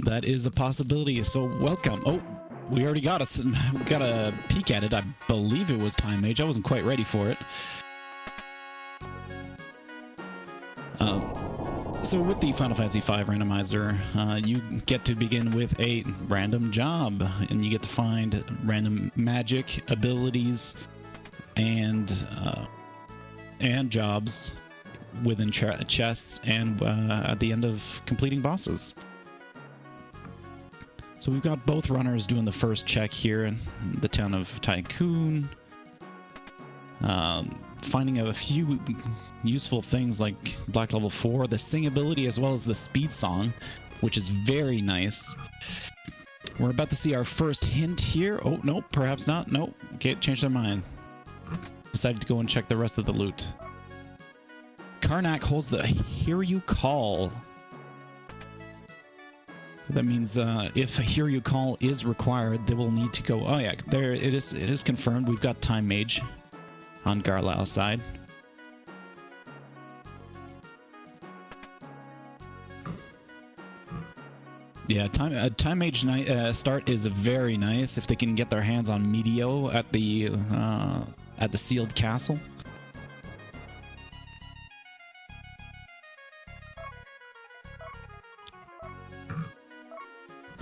That is a possibility. So welcome. Oh, we already got a peek at it. I believe it was Time Mage. I wasn't quite ready for it. So with the Final Fantasy V randomizer, you get to begin with a random job, and you get to find random magic abilities and jobs within chests and at the end of completing bosses. So we've got both runners doing the first check here in the town of Tycoon. Finding a few useful things like Black Level 4, the sing ability, as well as the speed song, which is very nice. We're about to see our first hint here. Oh, no, perhaps not. No, okay, changed their mind. Decided to go and check the rest of the loot. Karnak holds the Hear You Call. That means if Hear You Call is required, they will need to go... Oh yeah, there it is. It is confirmed. We've got Time Mage on Garlyle's side. Yeah, Time Mage start is very nice if they can get their hands on Meteo at the sealed castle.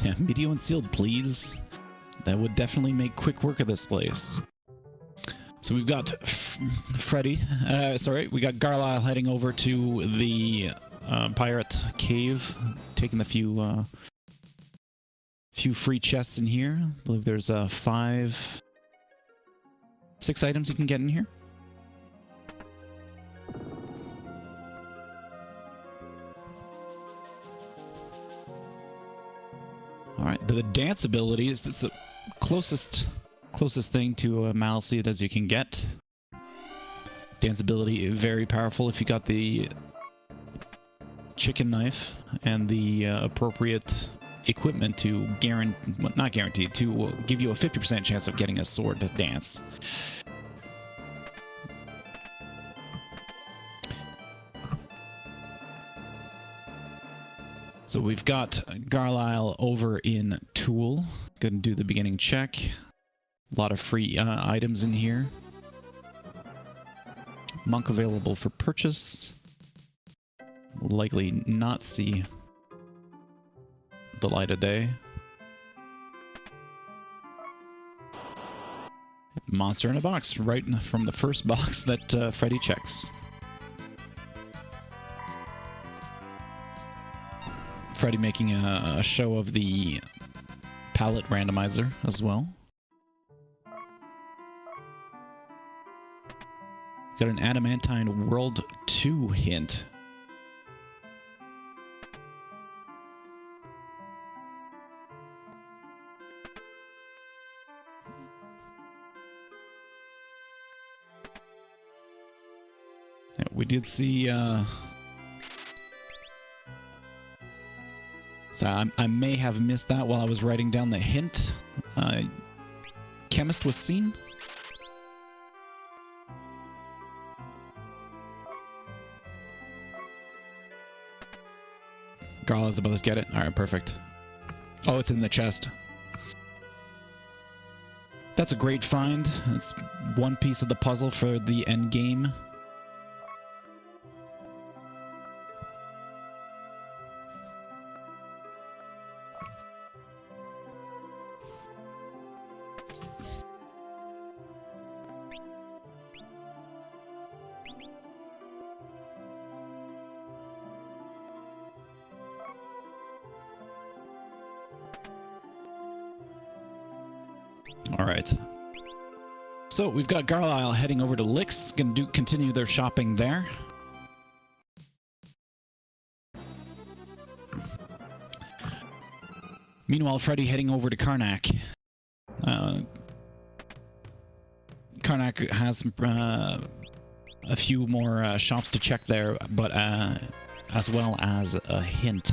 Yeah, Meteo and sealed, please. That would definitely make quick work of this place. So we've got Freddeh. We got Garlyle heading over to the pirate cave, taking the few free chests in here. I believe there's 6 items you can get in here. All right, the dance ability is the closest thing to a Malseed as you can get. Dance ability very powerful if you got the chicken knife and the appropriate equipment to not guaranteed, to give you a 50% chance of getting a sword to dance. So we've got Garlyle over in Tool. Going to do the beginning check. A lot of free items in here. Monk available for purchase. Likely not see the light of day. Monster in a box, right from the first box that Freddeh checks. Freddeh making a show of the palette randomizer as well. Got an Adamantine World 2 hint. Yeah, we did see so I may have missed that while I was writing down the hint. Chemist was seen. Garlyle's about to get it. All right, perfect. Oh, it's in the chest. That's a great find. It's one piece of the puzzle for the end game. All right. So we've got Garlyle heading over to Lix. Going to continue their shopping there. Meanwhile, Freddeh heading over to Karnak. Karnak has a few more shops to check there, but as well as a hint.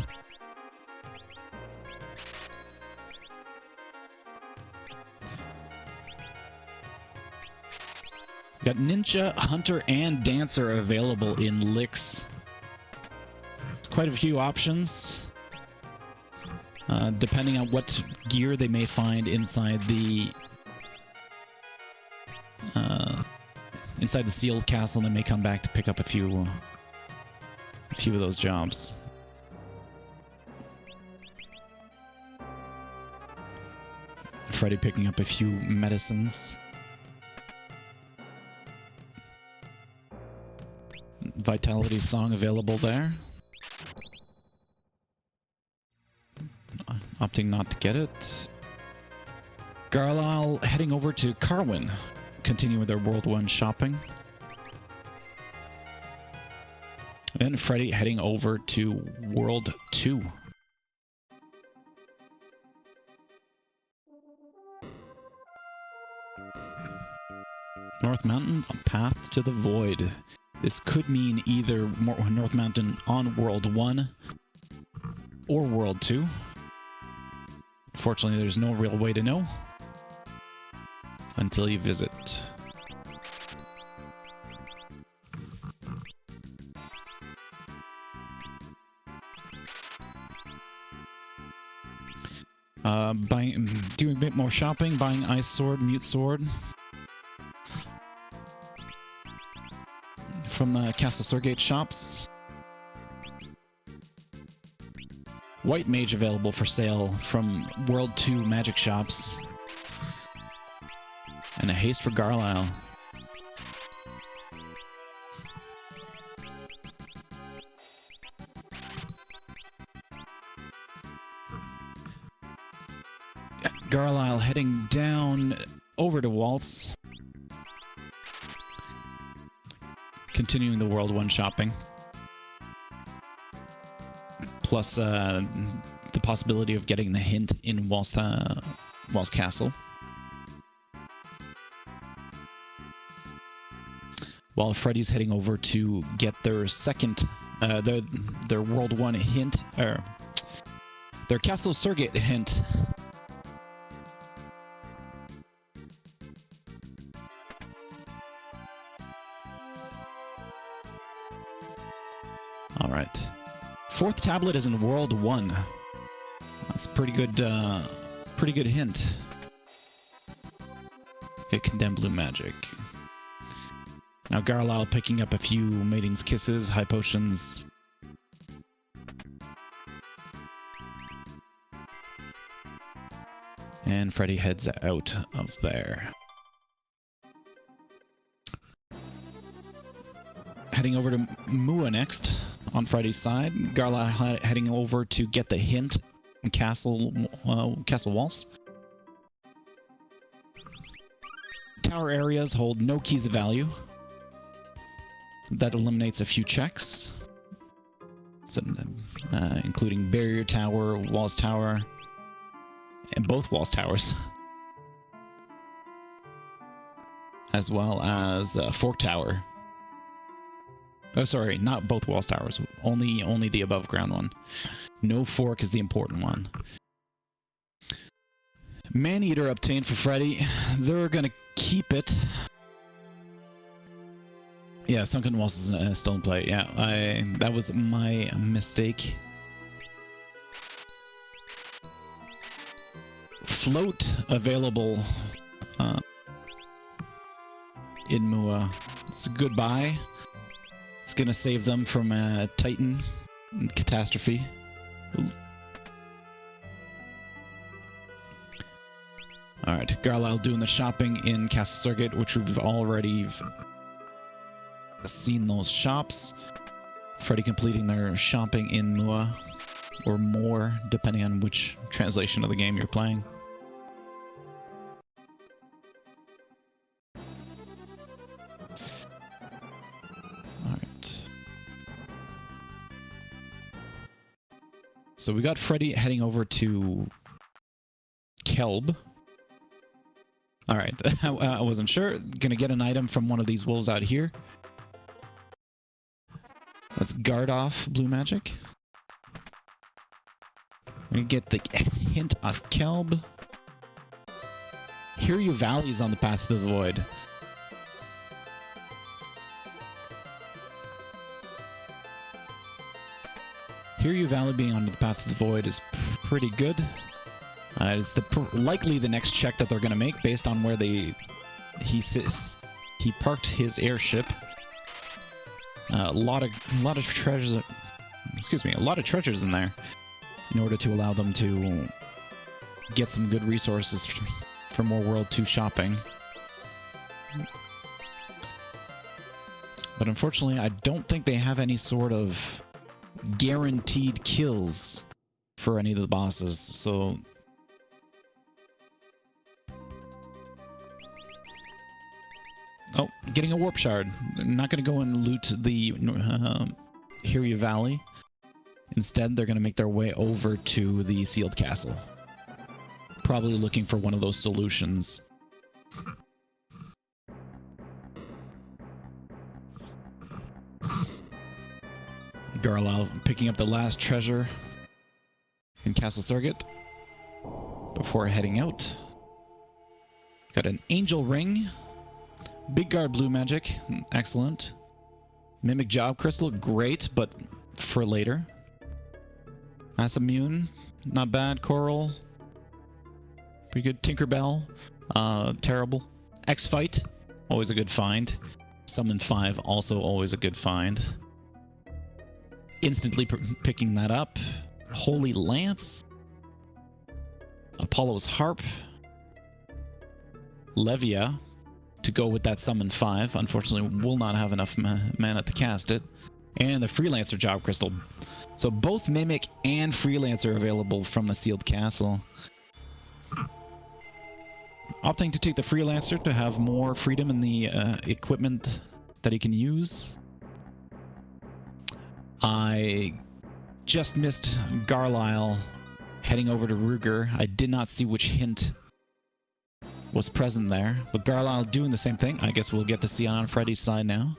Got Ninja, Hunter, and Dancer available in Lix. It's quite a few options. Depending on what gear they may find inside the sealed castle, they may come back to pick up a few of those jobs. Freddeh picking up a few medicines. Vitality song available there. Opting not to get it. Garlyle heading over to Carwin, continue with their World 1 shopping. And Freddeh heading over to World 2. North Mountain, a path to the void. This could mean either North Mountain on World 1 or World 2. Fortunately, there's no real way to know until you visit. Doing a bit more shopping, buying Ice Sword, Mute Sword. From the Castle Surgate shops. White Mage available for sale from World 2 magic shops. And a haste for Garlyle. Garlyle heading down over to Waltz. Continuing the World 1 shopping. Plus the possibility of getting the hint in Waltz Castle. While Freddie's heading over to get their second, their World 1 hint, or their Castle Surgate hint. All right. Fourth tablet is in World 1. That's pretty good hint. Okay, Condemned Blue Magic. Now Garlyle picking up a few Mating's Kisses, High Potions. And Freddeh heads out of there. Heading over to Mua next. On Freddie's side, Garlyle heading over to get the hint in Castle Waltz. Tower areas hold no keys of value. That eliminates a few checks, so, including Barrier Tower, Walls Tower, and both Walls Towers, as well as Fork Tower. Oh, sorry, not both Walls Towers. Only the above ground one. No Fork is the important one. Maneater obtained for Freddeh. They're gonna keep it. Yeah, Sunken Waltz is still in play. Yeah, that was my mistake. Float available in Mua. It's a good buy. It's gonna save them from a Titan catastrophe. Ooh. All right, Garlyle doing the shopping in Castle Surgate, which we've already seen those shops. Freddeh completing their shopping in Mua, or more, depending on which translation of the game you're playing. So we got Freddeh heading over to Kelb. All right, I wasn't sure. Gonna get an item from one of these wolves out here. Let's guard off Blue Magic. We get the hint of Kelb. Hiryu Valley is on the path to the void. Hiryu Valley being on the path to the void is pretty good. It's likely the next check that they're going to make based on where he parked his airship. A lot of treasures. Excuse me, a lot of treasures in there, in order to allow them to get some good resources for more World 2 shopping. But unfortunately, I don't think they have any sort of guaranteed kills for any of the bosses, so... Oh, getting a warp shard. Not going to go and loot the Hiryu Valley. Instead, they're going to make their way over to the sealed castle. Probably looking for one of those solutions. Garlyle picking up the last treasure in Castle Circuit before heading out. Got an angel ring. Big guard blue magic. Excellent. Mimic job crystal. Great, but for later. Mass immune. Not bad. Coral. Pretty good. Tinkerbell. Terrible. X-Fight. Always a good find. Summon 5. Also always a good find. Instantly picking that up. Holy Lance. Apollo's Harp. Livia. To go with that summon 5. Unfortunately, will not have enough mana to cast it. And the Freelancer Job Crystal. So both Mimic and Freelancer are available from the sealed castle. Opting to take the Freelancer to have more freedom in the equipment that he can use. I just missed Garlyle heading over to Ruger. I did not see which hint was present there, but Garlyle doing the same thing. I guess we'll get to see on Freddie's side now.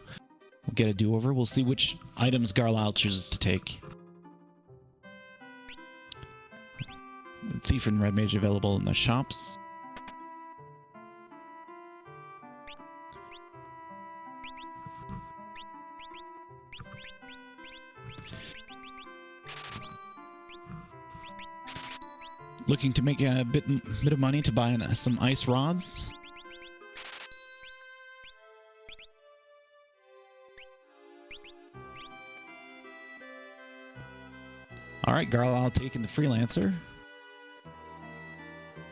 We'll get a do-over. We'll see which items Garlyle chooses to take. Thief and Red Mage available in the shops. Looking to make a bit of money to buy some ice rods. Alright, Garlyle taking the Freelancer.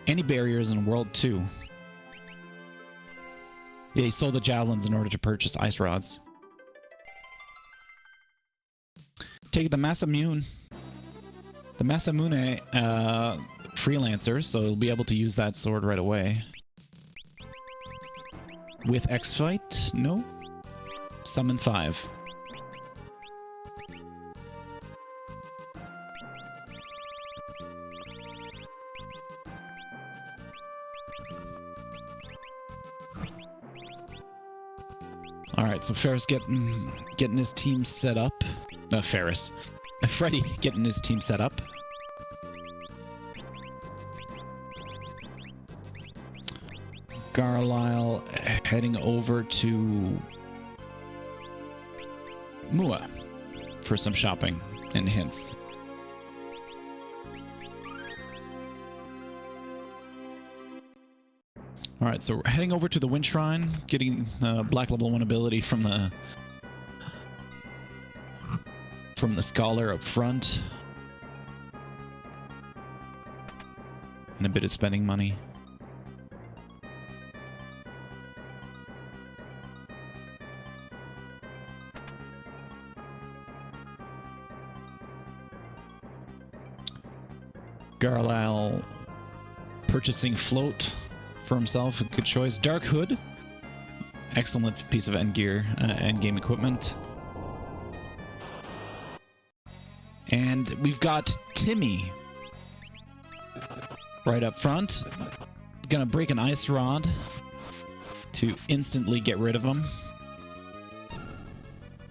Any barriers in World 2? Yeah, he sold the javelins in order to purchase ice rods. Take the Masamune. The Masamune Freelancer, so he'll be able to use that sword right away. With X-Fight? No. Summon 5. Alright, so Ferris getting his team set up. Freddie getting his team set up. Garlyle heading over to Mua for some shopping and hints. Alright, so we're heading over to the Wind Shrine, getting black level 1 ability from the Scholar up front. And a bit of spending money. Garlyle purchasing float for himself, a good choice. Dark Hood, excellent piece of end game equipment. And we've got Timmy right up front. Gonna break an ice rod to instantly get rid of him.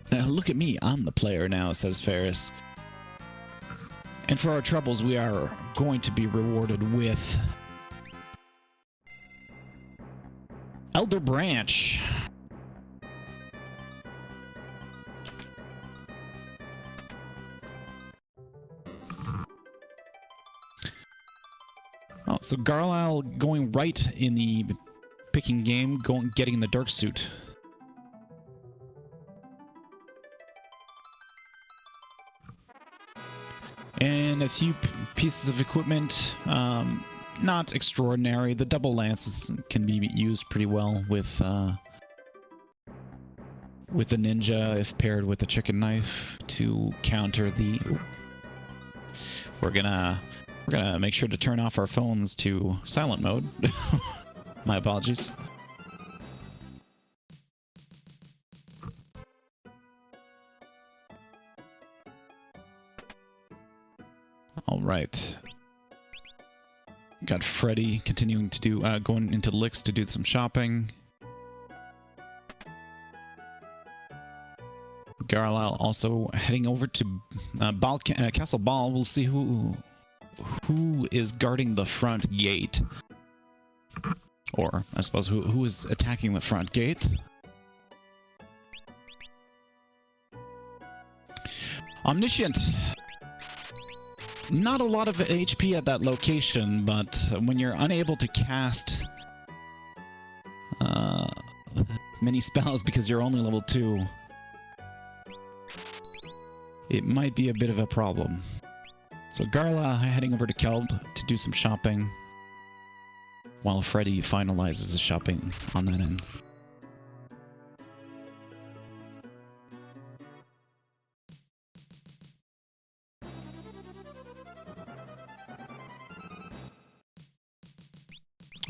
Now look at me, I'm the player now, says Ferris. And for our troubles, we are going to be rewarded with Elder Branch. So Garlyle going right in the picking game, getting the dark suit. And a few pieces of equipment, not extraordinary. The double lances can be used pretty well with the ninja if paired with the chicken knife to counter the. We're gonna make sure to turn off our phones to silent mode. My apologies. All right. Got Freddeh continuing to do, going into Licks to do some shopping. Garlyle also heading over to Castle Ball. We'll see who is guarding the front gate. Or, I suppose, who is attacking the front gate. Omniscient. Not a lot of HP at that location, but when you're unable to cast many spells because you're only level 2, it might be a bit of a problem. So Garlyle heading over to Kelb to do some shopping, while Freddeh finalizes the shopping on that end.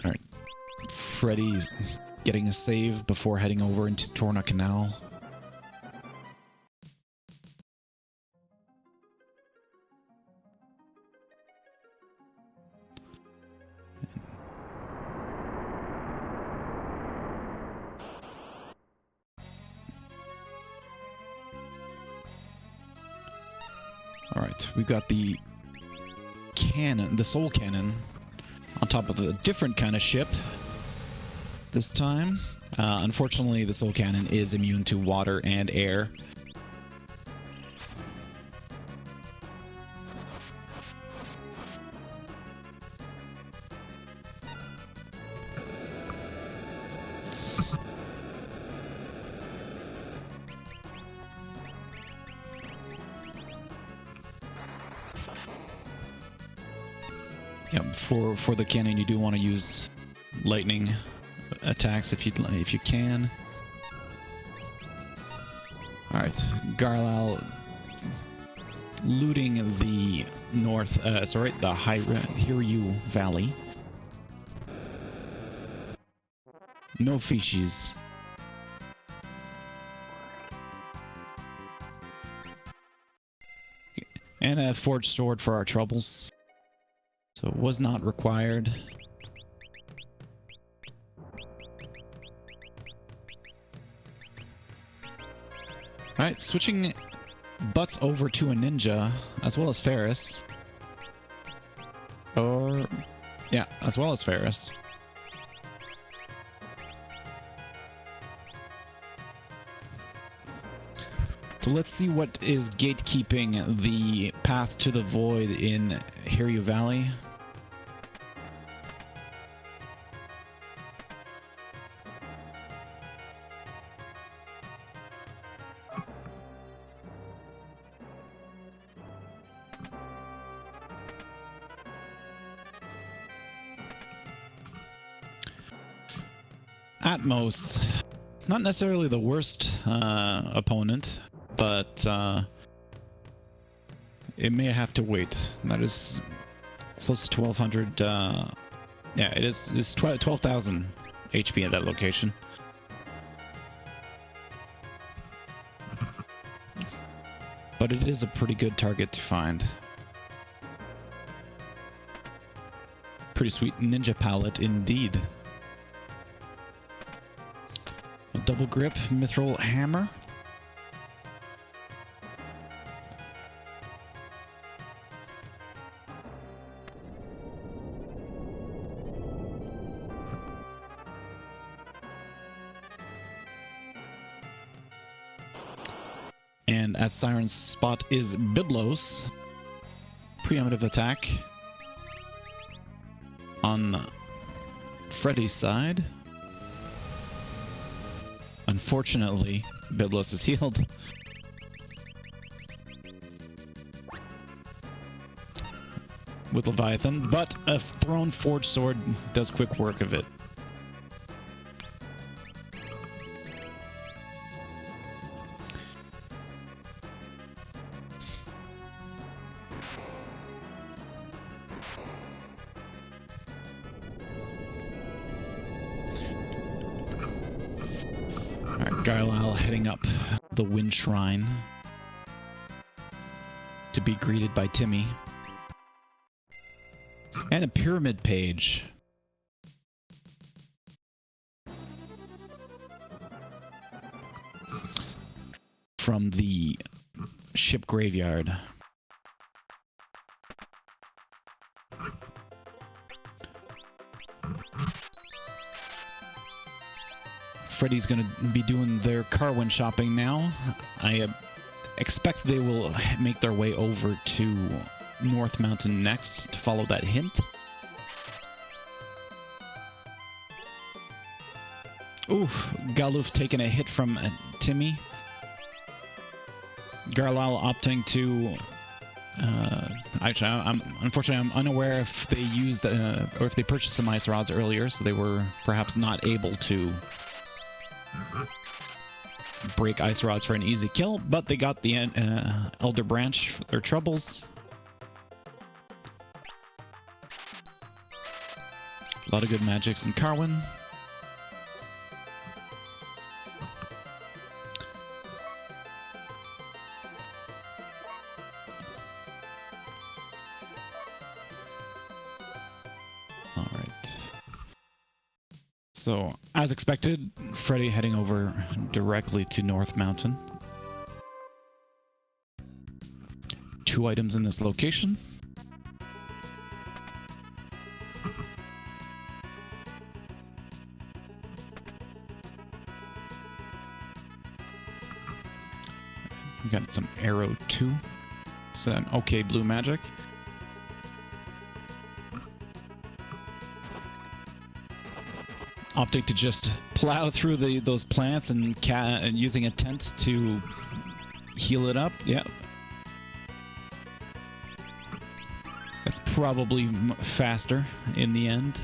Alright. Freddie's getting a save before heading over into Torna Canal. Alright, we've got the cannon, the soul cannon, on top of a different kind of ship this time. Unfortunately, the soul cannon is immune to water and air. Yep, for the cannon, you do want to use lightning attacks if you can. All right, Garlyle looting the the Hiryu Valley. No fishies. And a forged sword for our troubles. So it was not required. Alright, switching butts over to a ninja, as well as Ferris. Yeah, as well as Ferris. So let's see what is gatekeeping the path to the void in Hiryu Valley. Atmos, not necessarily the worst opponent, but it may have to wait. That is close to 1200. Yeah, it is. It's 12,000 HP at that location. But it is a pretty good target to find. Pretty sweet ninja palette indeed. A double grip mithril hammer. And at Siren's spot is Biblos. Preemptive attack. on Freddie's side. Unfortunately, Biblos is healed. With Leviathan, but a Throne Forged Sword does quick work of it. Alright, Garlyle heading up the Wind Shrine to be greeted by Timmy. And a pyramid page. From the ship graveyard. Freddie's going to be doing their Carwin shopping now. I expect they will make their way over to North Mountain next to follow that hint. Oof, Galuf taking a hit from Timmy. Garlyle opting to... actually, unfortunately, I'm unaware if they used or if they purchased some ice rods earlier, so they were perhaps not able to break ice rods for an easy kill, but they got the Elder Branch for their troubles. A lot of good magics in Carwin. All right. So, as expected, Freddie heading over directly to North Mountain. 2 items in this location. We got some Arrow 2. So an okay blue magic. Opting to just plow through those plants and using a tent to heal it up. Yeah. That's probably faster in the end.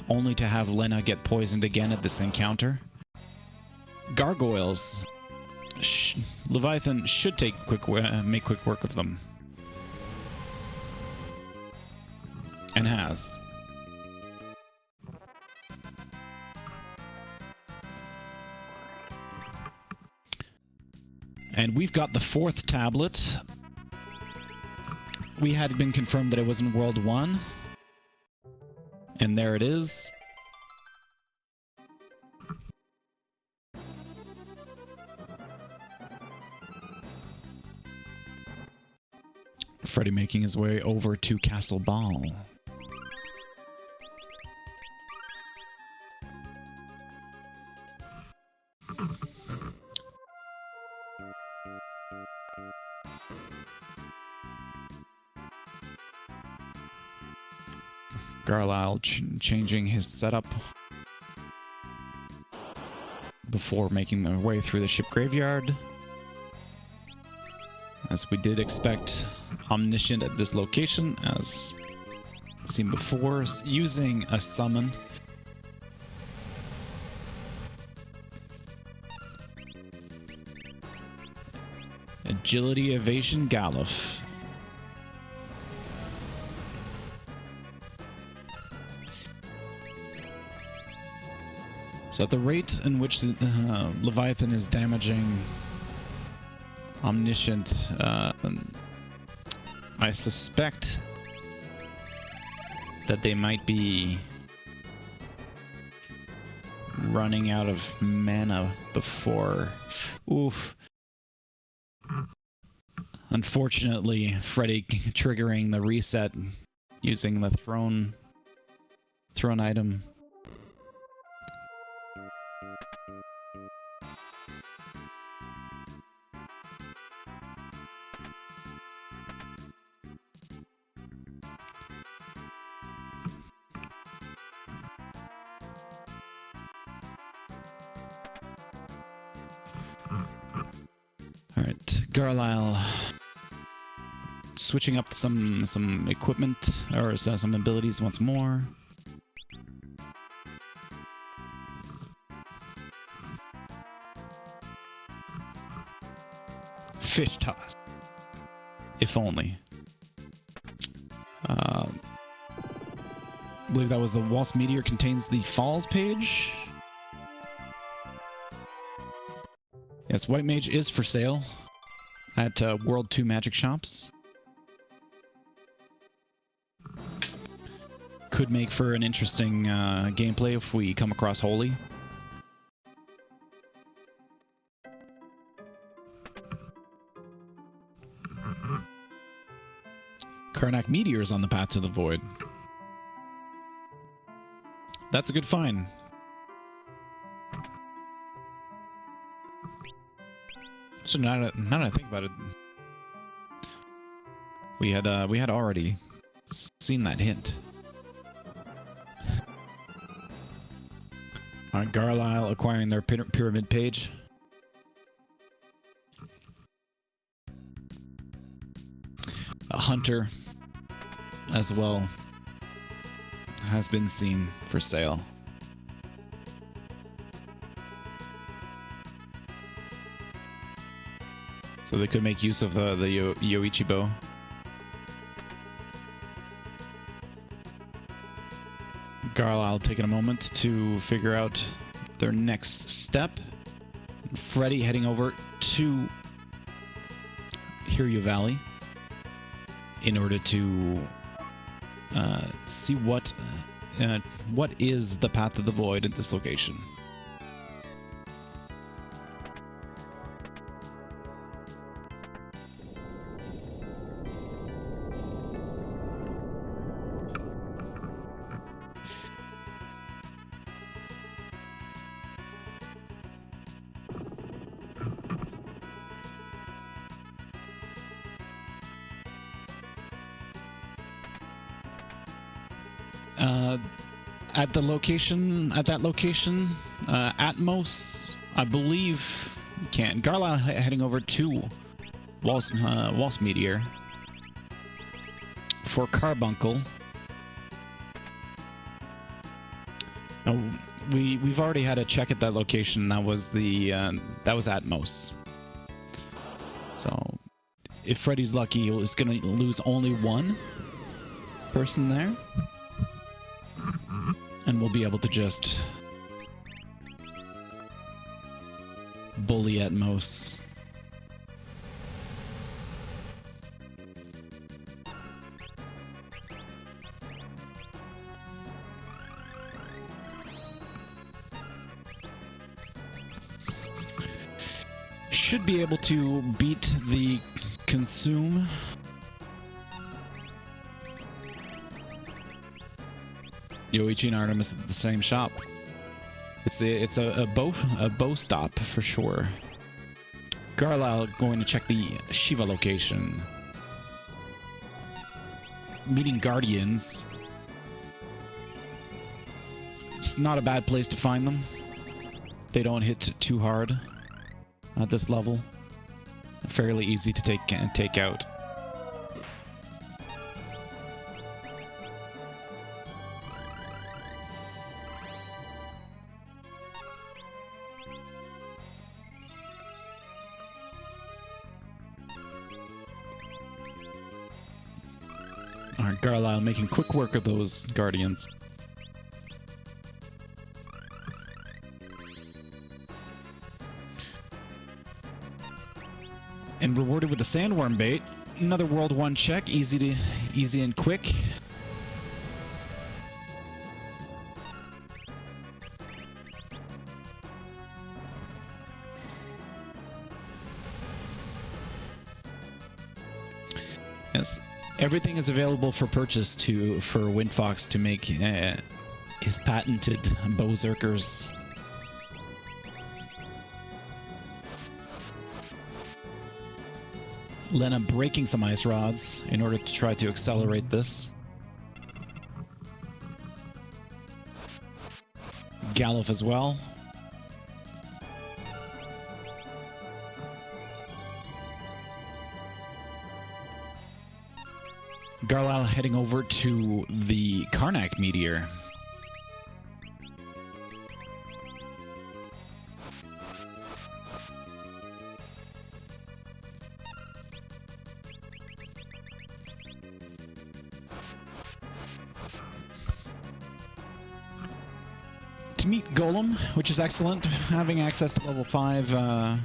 Only to have Lena get poisoned again at this encounter. Gargoyles. Leviathan should make quick work of them. And has. And we've got the 4th tablet. We had been confirmed that it was in World 1. And there it is. Freddie making his way over to Castle Ball. Garlyle changing his setup before making their way through the ship graveyard. As we did expect, Omniscient at this location, as seen before, using a summon. Agility, Evasion, Galuf. So at the rate in which the, Leviathan is damaging Omniscient, I suspect that they might be running out of mana before... Oof. Unfortunately, Freddie triggering the reset using the throne item. All right, Garlyle. Switching up some equipment or some abilities once more. Fish toss. If only. I believe that was the Waltz Meteor contains the Falls page. Yes, White Mage is for sale at World 2 Magic Shops. Could make for an interesting gameplay if we come across Holy. Karnak Meteor is on the path to the void. That's a good find. So now that I think about it, we had already seen that hint. Garlyle acquiring their pyramid page. A hunter as well has been seen for sale. So they could make use of the Yoichi bow. Garlyle taking a moment to figure out their next step. Freddeh heading over to Hiryu Valley in order to see what is the path of the void at this location. At that location, Atmos, I believe, can. Garlyle heading over to Waltz Meteor for Carbuncle. We've already had a check at that location. That was Atmos. So, if Freddie's lucky, he's going to lose only one person there. And we'll be able to just bully Atmos. Should be able to beat the Consume. Yoichi and Artemis at the same shop. It's a bow stop for sure. Garlyle going to check the Shiva location. Meeting Guardians. It's not a bad place to find them. They don't hit too hard at this level. Fairly easy to take out. Alright, Garlyle making quick work of those Guardians. And rewarded with the Sandworm bait. Another World 1 check, easy and quick. Yes. Everything is available for purchase for Windfox to make his patented Berserkers. Lena breaking some ice rods in order to try to accelerate this. Galluf as well. Garlyle heading over to the Karnak meteor. To meet Golem, which is excellent. Having access to level 5,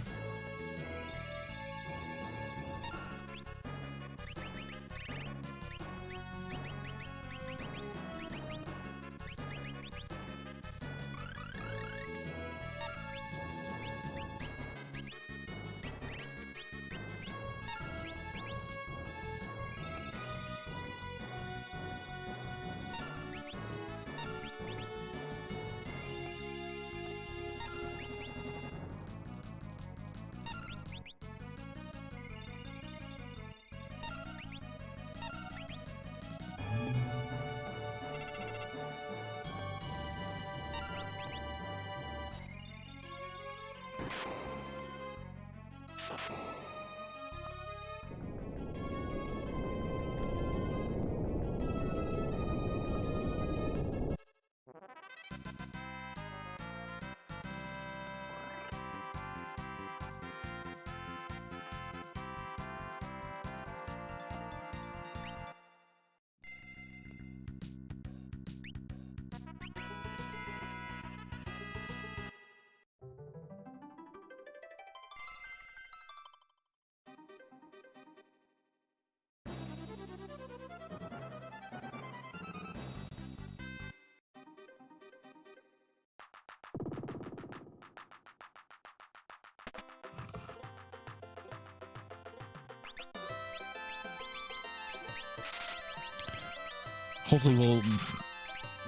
hopefully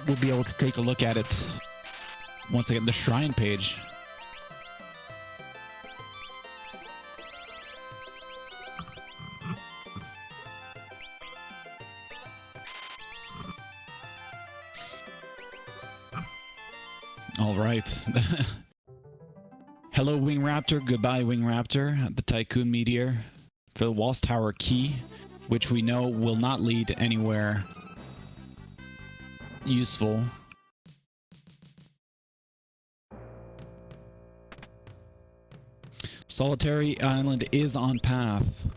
we'll be able to take a look at it once I get the shrine page. All right. Hello, Wing Raptor. Goodbye, Wing Raptor. The Tycoon Meteor for the Walls Tower key, which we know will not lead anywhere useful. Solitary Island is on path.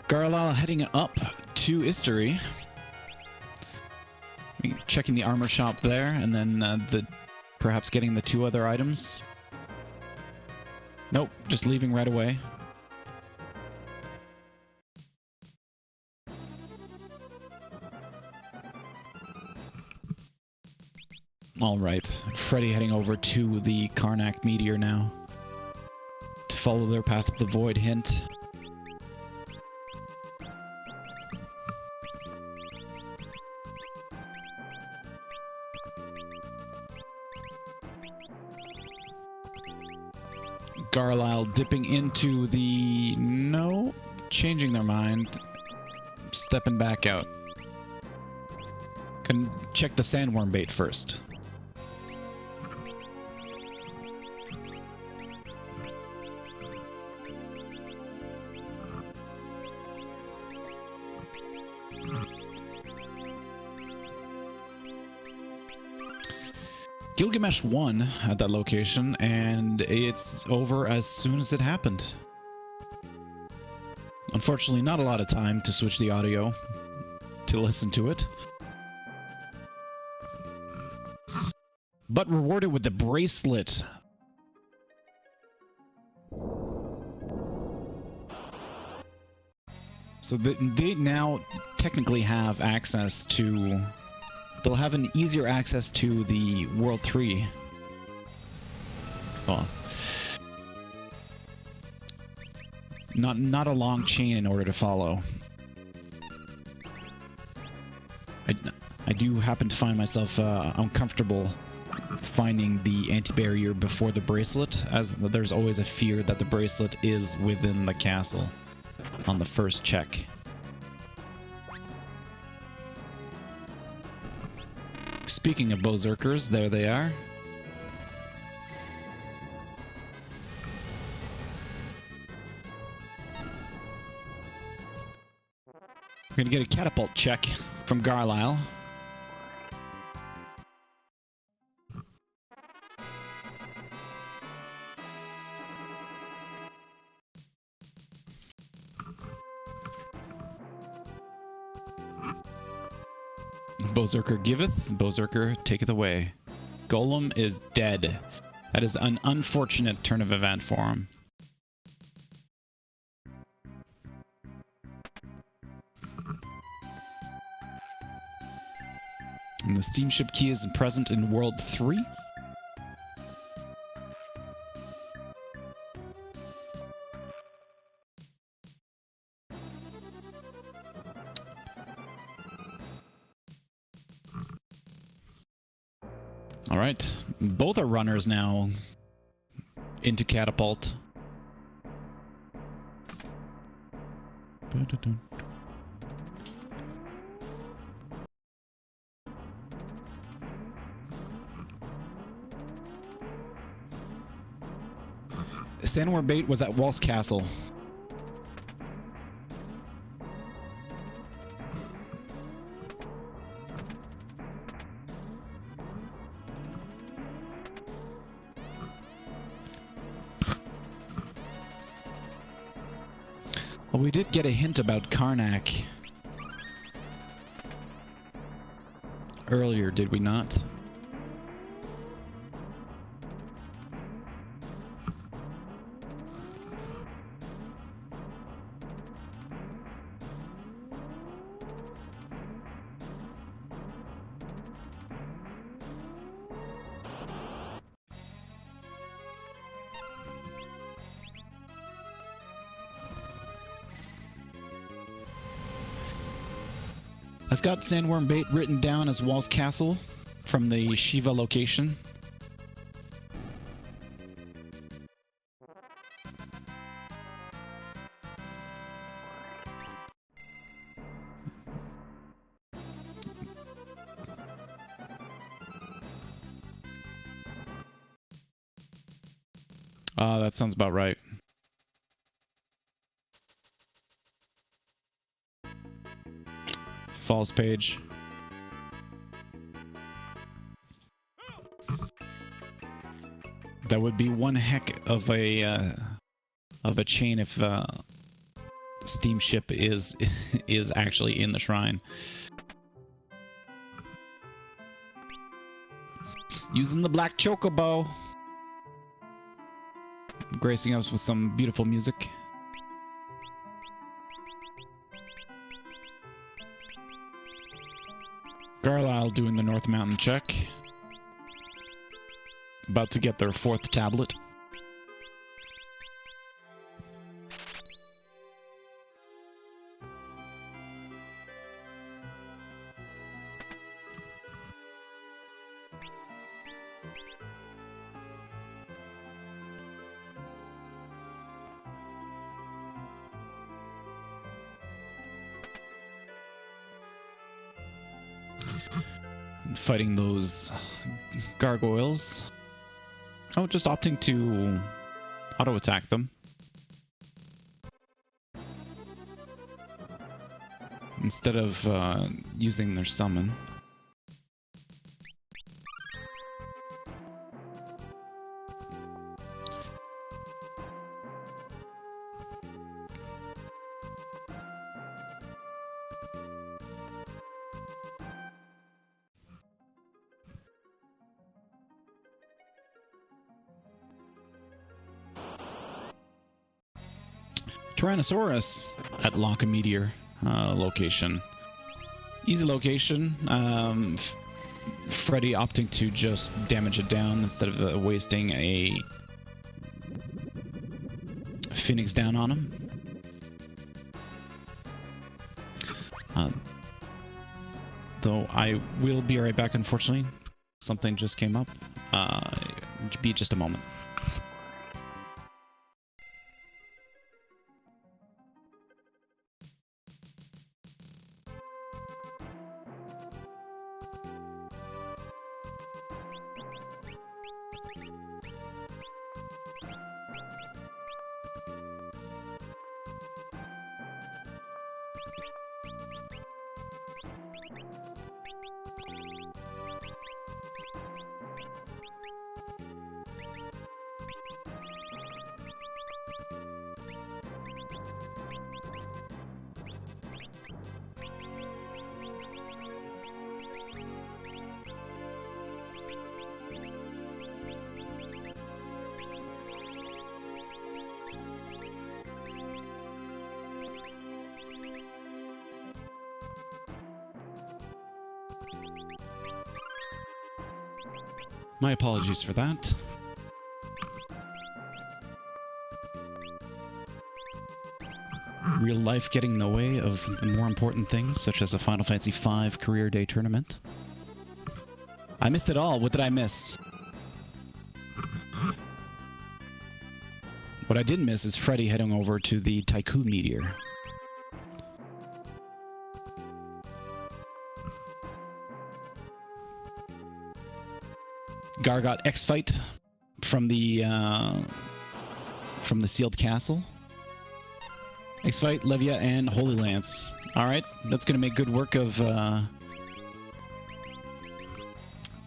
Garlyle heading up to Istory. Checking the armor shop there, and then perhaps getting the 2 other items. Nope, just leaving right away. All right, Freddeh heading over to the Karnak meteor now to follow their path of the void hint. Garlyle dipping into the... No, changing their mind. Stepping back out. Can check the sandworm bait first. Gilgamesh won at that location, and it's over as soon as it happened. Unfortunately, not a lot of time to switch the audio to listen to it. But rewarded with the bracelet. So they now technically have access to... They'll have an easier access to the World 3. Well, not a long chain in order to follow. I do happen to find myself uncomfortable finding the anti-barrier before the bracelet, as there's always a fear that the bracelet is within the castle on the first check. Speaking of berserkers, there they are. We're gonna get a catapult check from Garlyle. Berserker giveth, Berserker taketh away. Golem is dead. That is an unfortunate turn of event for him. And the steamship key is present in World 3. All right, both are runners now into catapult. Sandworm bait was at Walt's Castle. Well, we did get a hint about Karnak earlier, did we not? I've got Sandworm Bait written down as Walt's Castle from the Shiva location. That sounds about right. Falls page. That would be one heck of a chain if steamship is actually in the shrine. Using the black chocobo, gracing us with some beautiful music. Garlyle doing the North Mountain check. About to get their 4th tablet. Fighting those gargoyles. Oh, just opting to auto-attack them. Instead of using their summon. Tyrannosaurus at Lock a Meteor location. Easy location. Freddeh opting to just damage it down instead of wasting a Phoenix down on him. Though I will be right back, unfortunately. Something just came up. Be just a moment. My apologies for that. Real life getting in the way of the more important things, such as a Final Fantasy V Career Day tournament. I missed it all. What did I miss? What I did miss is Freddeh heading over to the Tycoon Meteor. Gar got X-Fight from the Sealed Castle. X-Fight, Livia, and Holy Lance. Alright, that's gonna make good work of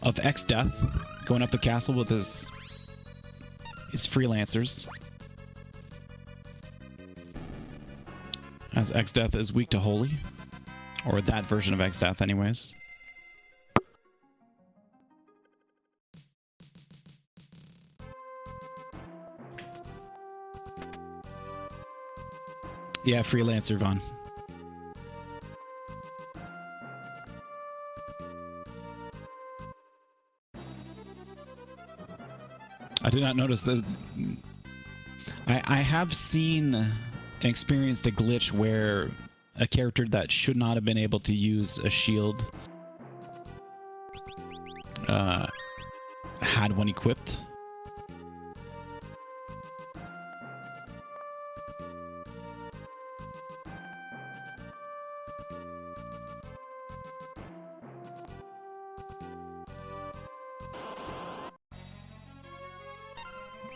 X-Death going up the castle with his freelancers. As X-Death is weak to Holy. Or that version of X-Death anyways. Yeah, Freelancer, Vaughn. I did not notice that. I have seen and experienced a glitch where a character that should not have been able to use a shield had one equipped.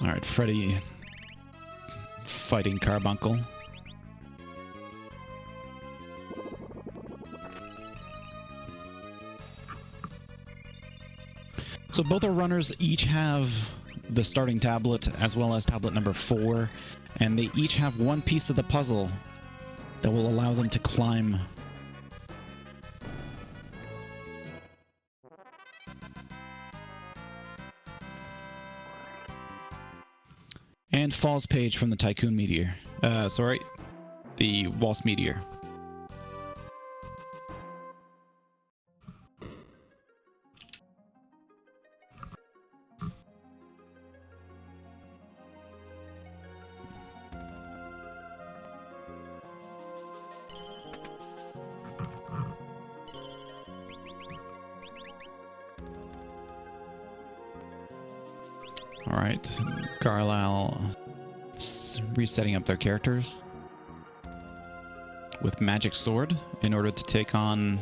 Alright, Freddeh fighting Carbuncle. So both our runners each have the starting tablet as well as tablet number 4, and they each have one piece of the puzzle that will allow them to climb. And Falls Page from the Tycoon Meteor. Sorry, the Waltz Meteor. All right, Garlyle resetting up their characters with Magic Sword in order to take on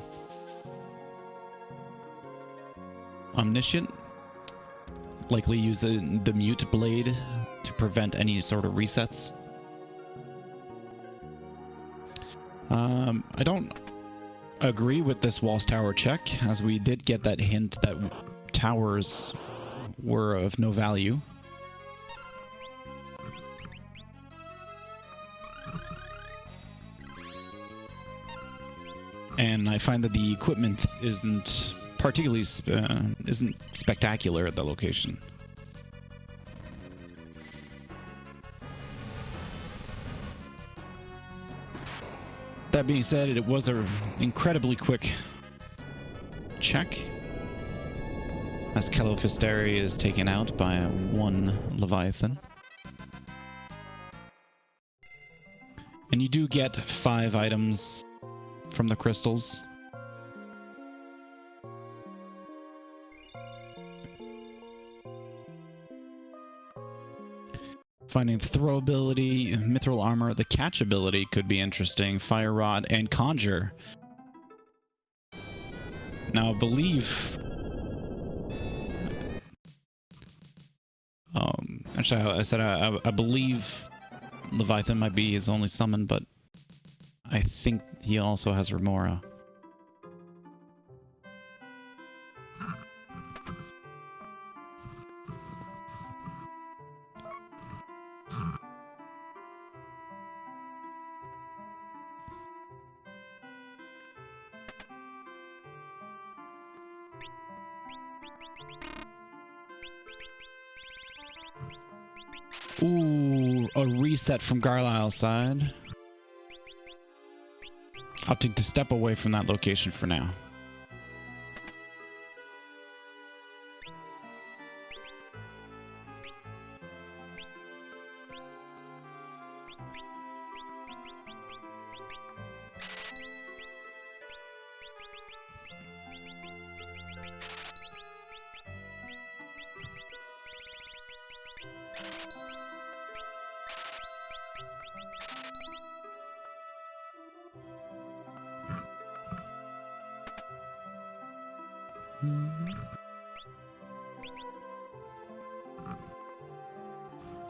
Omniscient. Likely use the Mute Blade to prevent any sort of resets. I don't agree with this Waltz Tower check, as we did get that hint that towers were of no value. And I find that the equipment isn't particularly isn't spectacular at the location. That being said, it was an incredibly quick check, as Calofisteri is taken out by one Leviathan. And you do get 5 items from the crystals. Finding throw ability, mithril armor, the catch ability could be interesting, fire rod, and conjure. Now, I believe... actually, I said I believe Leviathan might be his only summon, but I think he also has Remora. Ooh, a reset from Garlyle's side. Opting to step away from that location for now.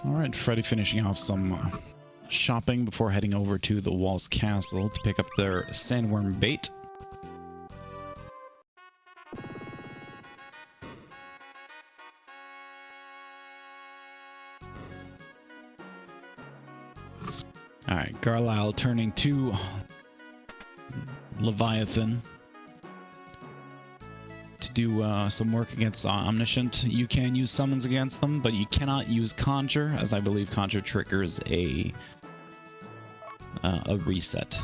Alright, Freddeh finishing off some shopping before heading over to the Walls Castle to pick up their sandworm bait. Alright, Garlyle turning to Leviathan to do some work against Omniscient. You can use summons against them, but you cannot use Conjure, as I believe Conjure triggers a reset.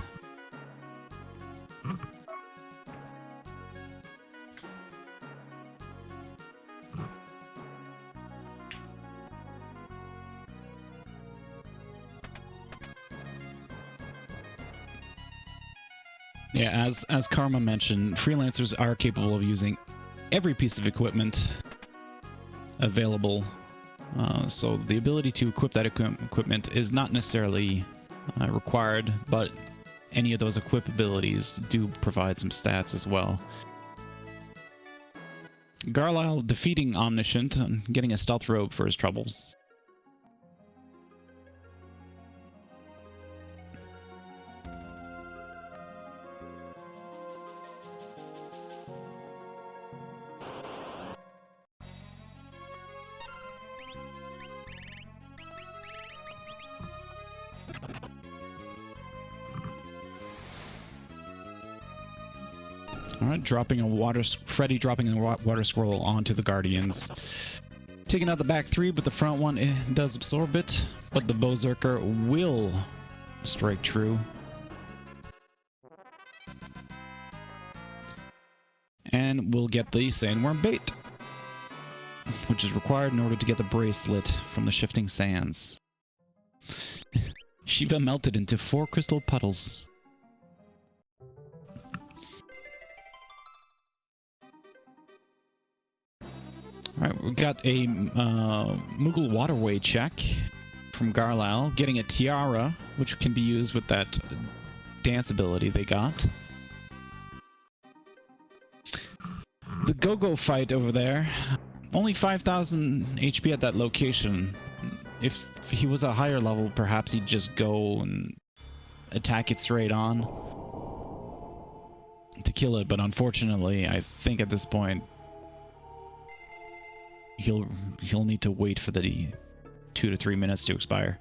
Yeah, as Karma mentioned, freelancers are capable of using every piece of equipment available. So the ability to equip that equipment is not necessarily required, but any of those equip abilities do provide some stats as well. Garlyle defeating Omniscient and getting a stealth robe for his troubles. Alright, Freddeh dropping a water scroll onto the Guardians. Taking out the back three, but the front one does absorb it. But the Berserker will strike true. And we'll get the Sandworm Bait, which is required in order to get the bracelet from the Shifting Sands. Shiva melted into 4 crystal puddles. Alright, we got a Moogle Waterway check from Garlyle, getting a tiara, which can be used with that dance ability they got. The Go-Go fight over there, only 5,000 HP at that location. If he was a higher level, perhaps he'd just go and attack it straight on to kill it, but unfortunately, I think at this point, he'll need to wait for the 2 to 3 minutes to expire.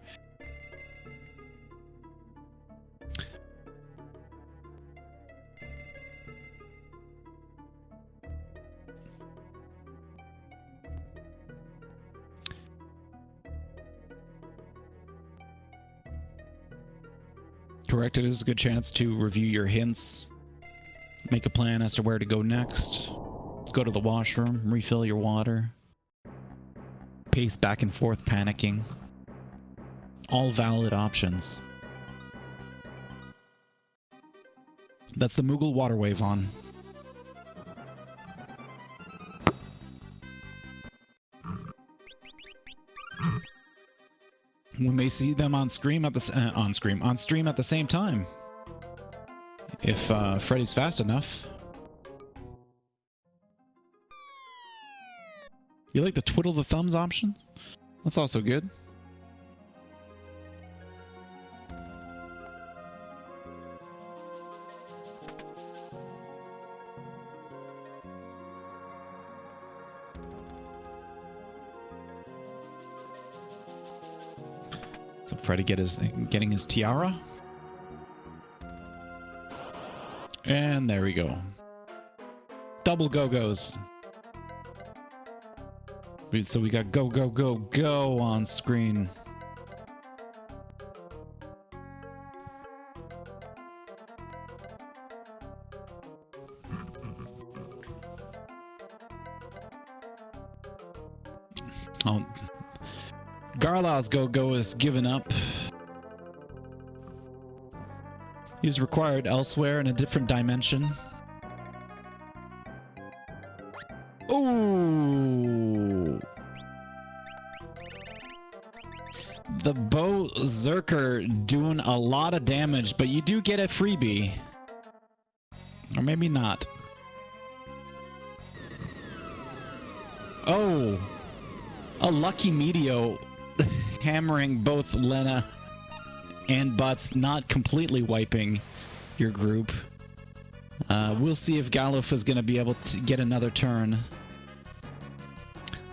Correct, it is a good chance to review your hints, make a plan as to where to go next, go to the washroom, refill your water, pace back and forth panicking. All valid options. That's the Moogle Waterway, Vaughn. We may see them on stream at the same time, if Freddeh's fast enough. You like the twiddle the thumbs option? That's also good. So Freddeh getting his tiara. And there we go. Double go-go's. So we got go, go, go, go on screen. Oh, Garlyle's go, go is given up. He's required elsewhere in a different dimension. Ooh! The Bow Zerker doing a lot of damage, but you do get a freebie. Or maybe not. Oh! A lucky Meteo hammering both Lena and Butts, not completely wiping your group. We'll see if Galuf is going to be able to get another turn.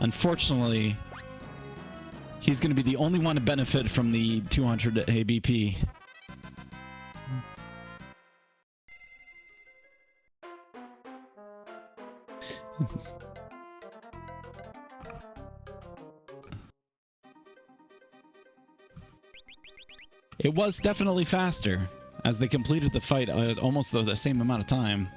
Unfortunately, he's going to be the only one to benefit from the 200 ABP. It was definitely faster, as they completed the fight almost the same amount of time.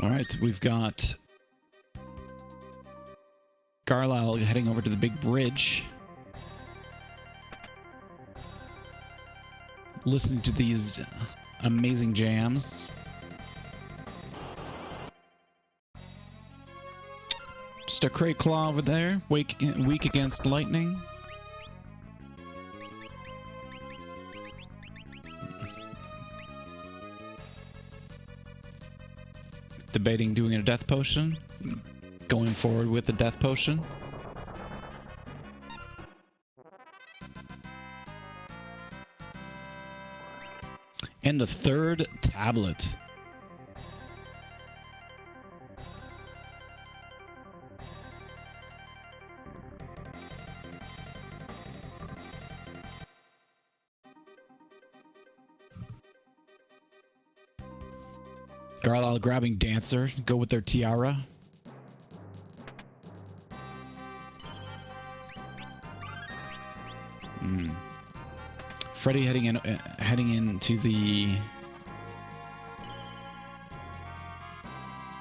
Alright, we've got Garlyle heading over to the big bridge. Listening to these amazing jams. Just a Crate Claw over there, weak against lightning. Debating doing a death potion. Going forward with the death potion. And the third tablet. Garlyle grabbing Dancer, go with their Tiara. Freddeh heading into the.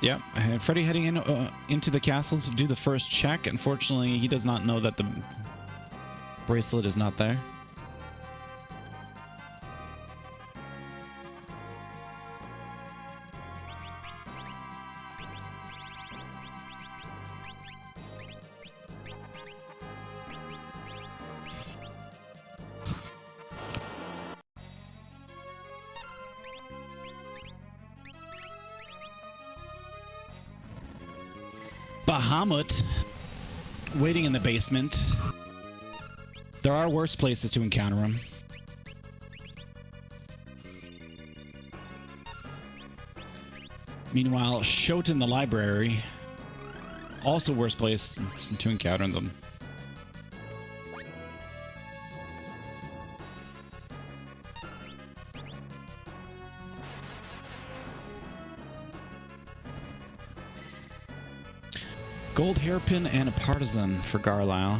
Yep, Freddeh heading into the castle to do the first check. Unfortunately, he does not know that the bracelet is not there. Bahamut waiting in the basement. There are worse places to encounter him. Meanwhile, Shote in the library. Also worse place to encounter them. Gold hairpin and a partisan for Garlyle.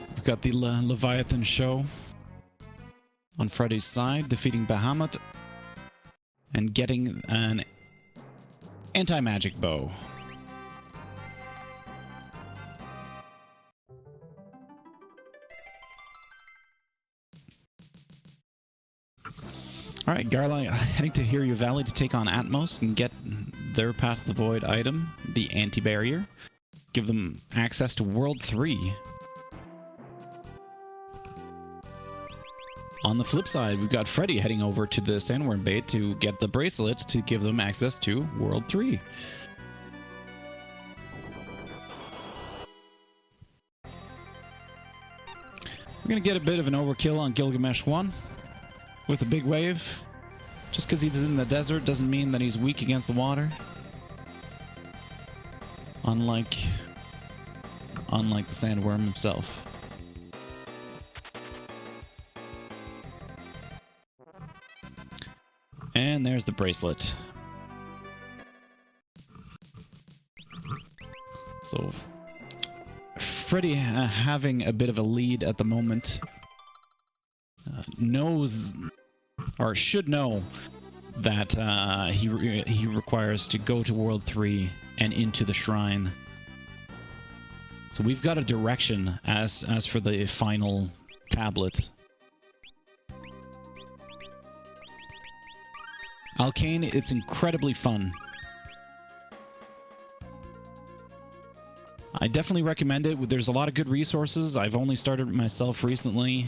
We've got the Leviathan show on Freddeh's side, defeating Bahamut and getting an anti-magic bow. Alright, Garlyle heading to Hiryu Valley to take on Atmos and get their Path of the Void item, the Anti-Barrier. Give them access to World 3. On the flip side, we've got Freddeh heading over to the Sandworm Bait to get the bracelet to give them access to World 3. We're going to get a bit of an overkill on Gilgamesh 1. With a big wave. Just because he's in the desert doesn't mean that he's weak against the water. Unlike the sandworm himself. And there's the bracelet. So Freddeh, having a bit of a lead at the moment, knows, or should know, that he requires to go to World 3 and into the shrine. So we've got a direction as for the final tablet. Alkane, it's incredibly fun. I definitely recommend it. There's a lot of good resources. I've only started myself recently.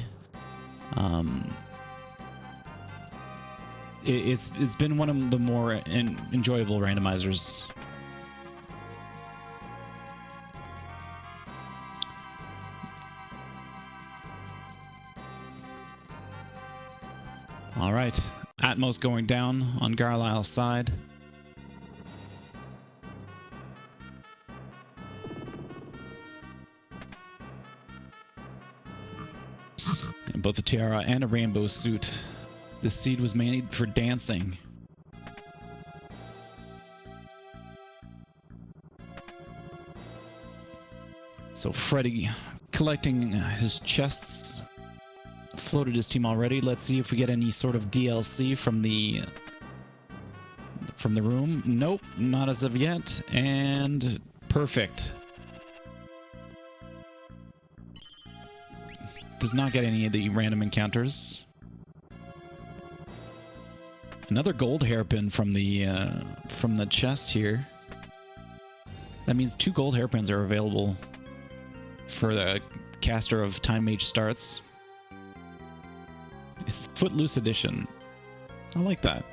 It's been one of the more enjoyable randomizers. All right, Atmos going down on Garlyle's side. And both a tiara and a rainbow suit. This seed was made for dancing. So Freddeh collecting his chests. Floated his team already. Let's see if we get any sort of DLC from the room. Nope, not as of yet. And perfect. Does not get any of the random encounters. Another gold hairpin from the chest here. That means 2 gold hairpins are available for the caster of Time Mage starts. It's Footloose edition. I like that.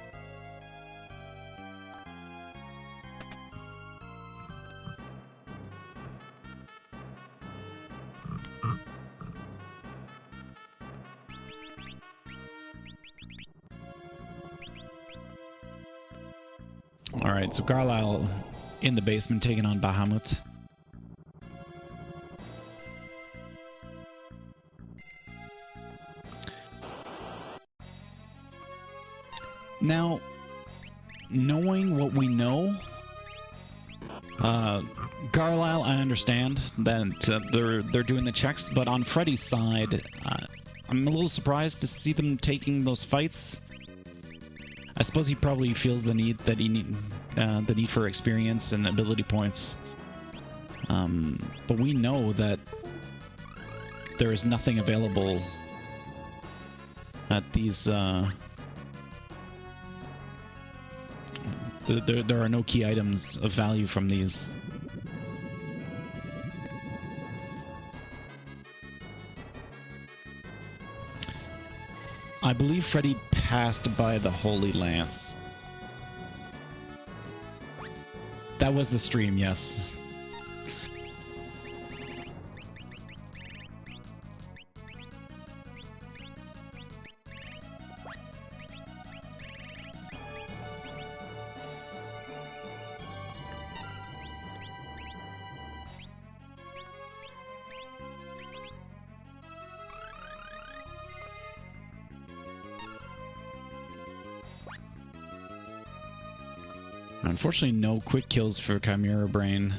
All right, so Garlyle in the basement taking on Bahamut. Now, knowing what we know, Garlyle, I understand that they're doing the checks, but on Freddie's side, I'm a little surprised to see them taking those fights. I suppose he probably feels the need for experience and ability points. But we know that there is nothing available at these. There are no key items of value from these. I believe Freddeh passed by the Holy Lance. That was the stream, yes. Unfortunately, no quick kills for Chimera Brain.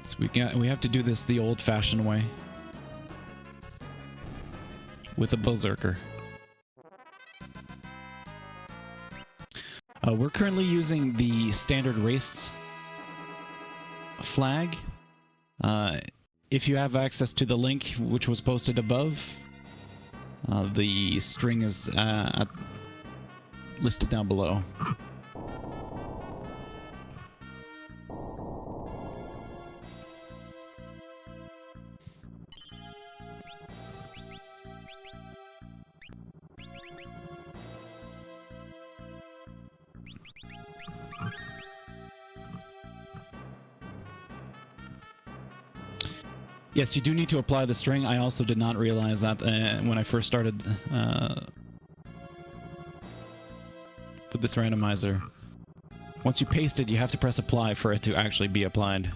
So we have to do this the old-fashioned way with a Berserker. We're currently using the standard race flag. If you have access to the link which was posted above, the string is listed down below. Yes, you do need to apply the string. I also did not realize that when I first started with this randomizer. Once you paste it, you have to press apply for it to actually be applied.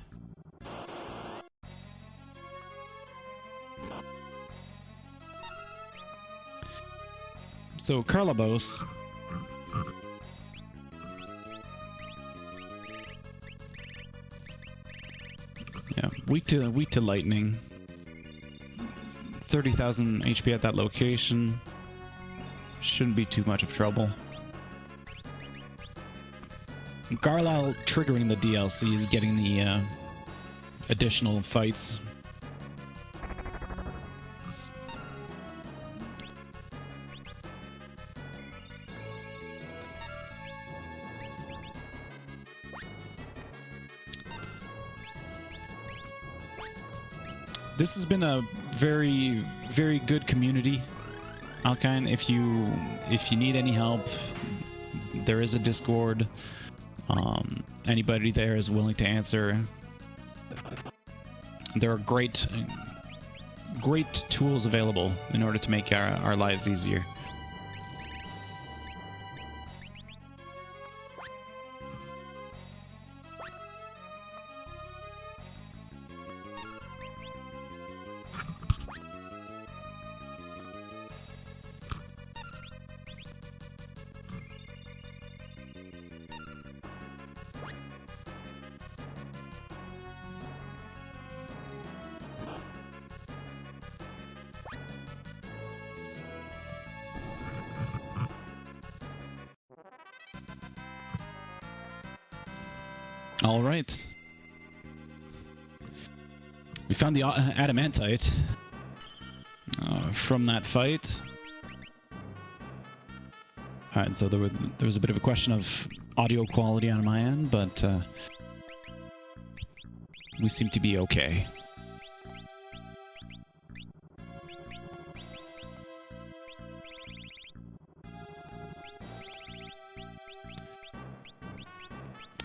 So Carlabos weak to lightning. 30,000 HP at that location. Shouldn't be too much of trouble. Garlyle triggering the DLC is getting the additional fights. This has been a very, very good community, Alkine. If you need any help, there is a Discord. Anybody there is willing to answer. There are great tools available in order to make our lives easier. All right. We found the adamantite from that fight. All right, so there was a bit of a question of audio quality on my end, but we seem to be okay.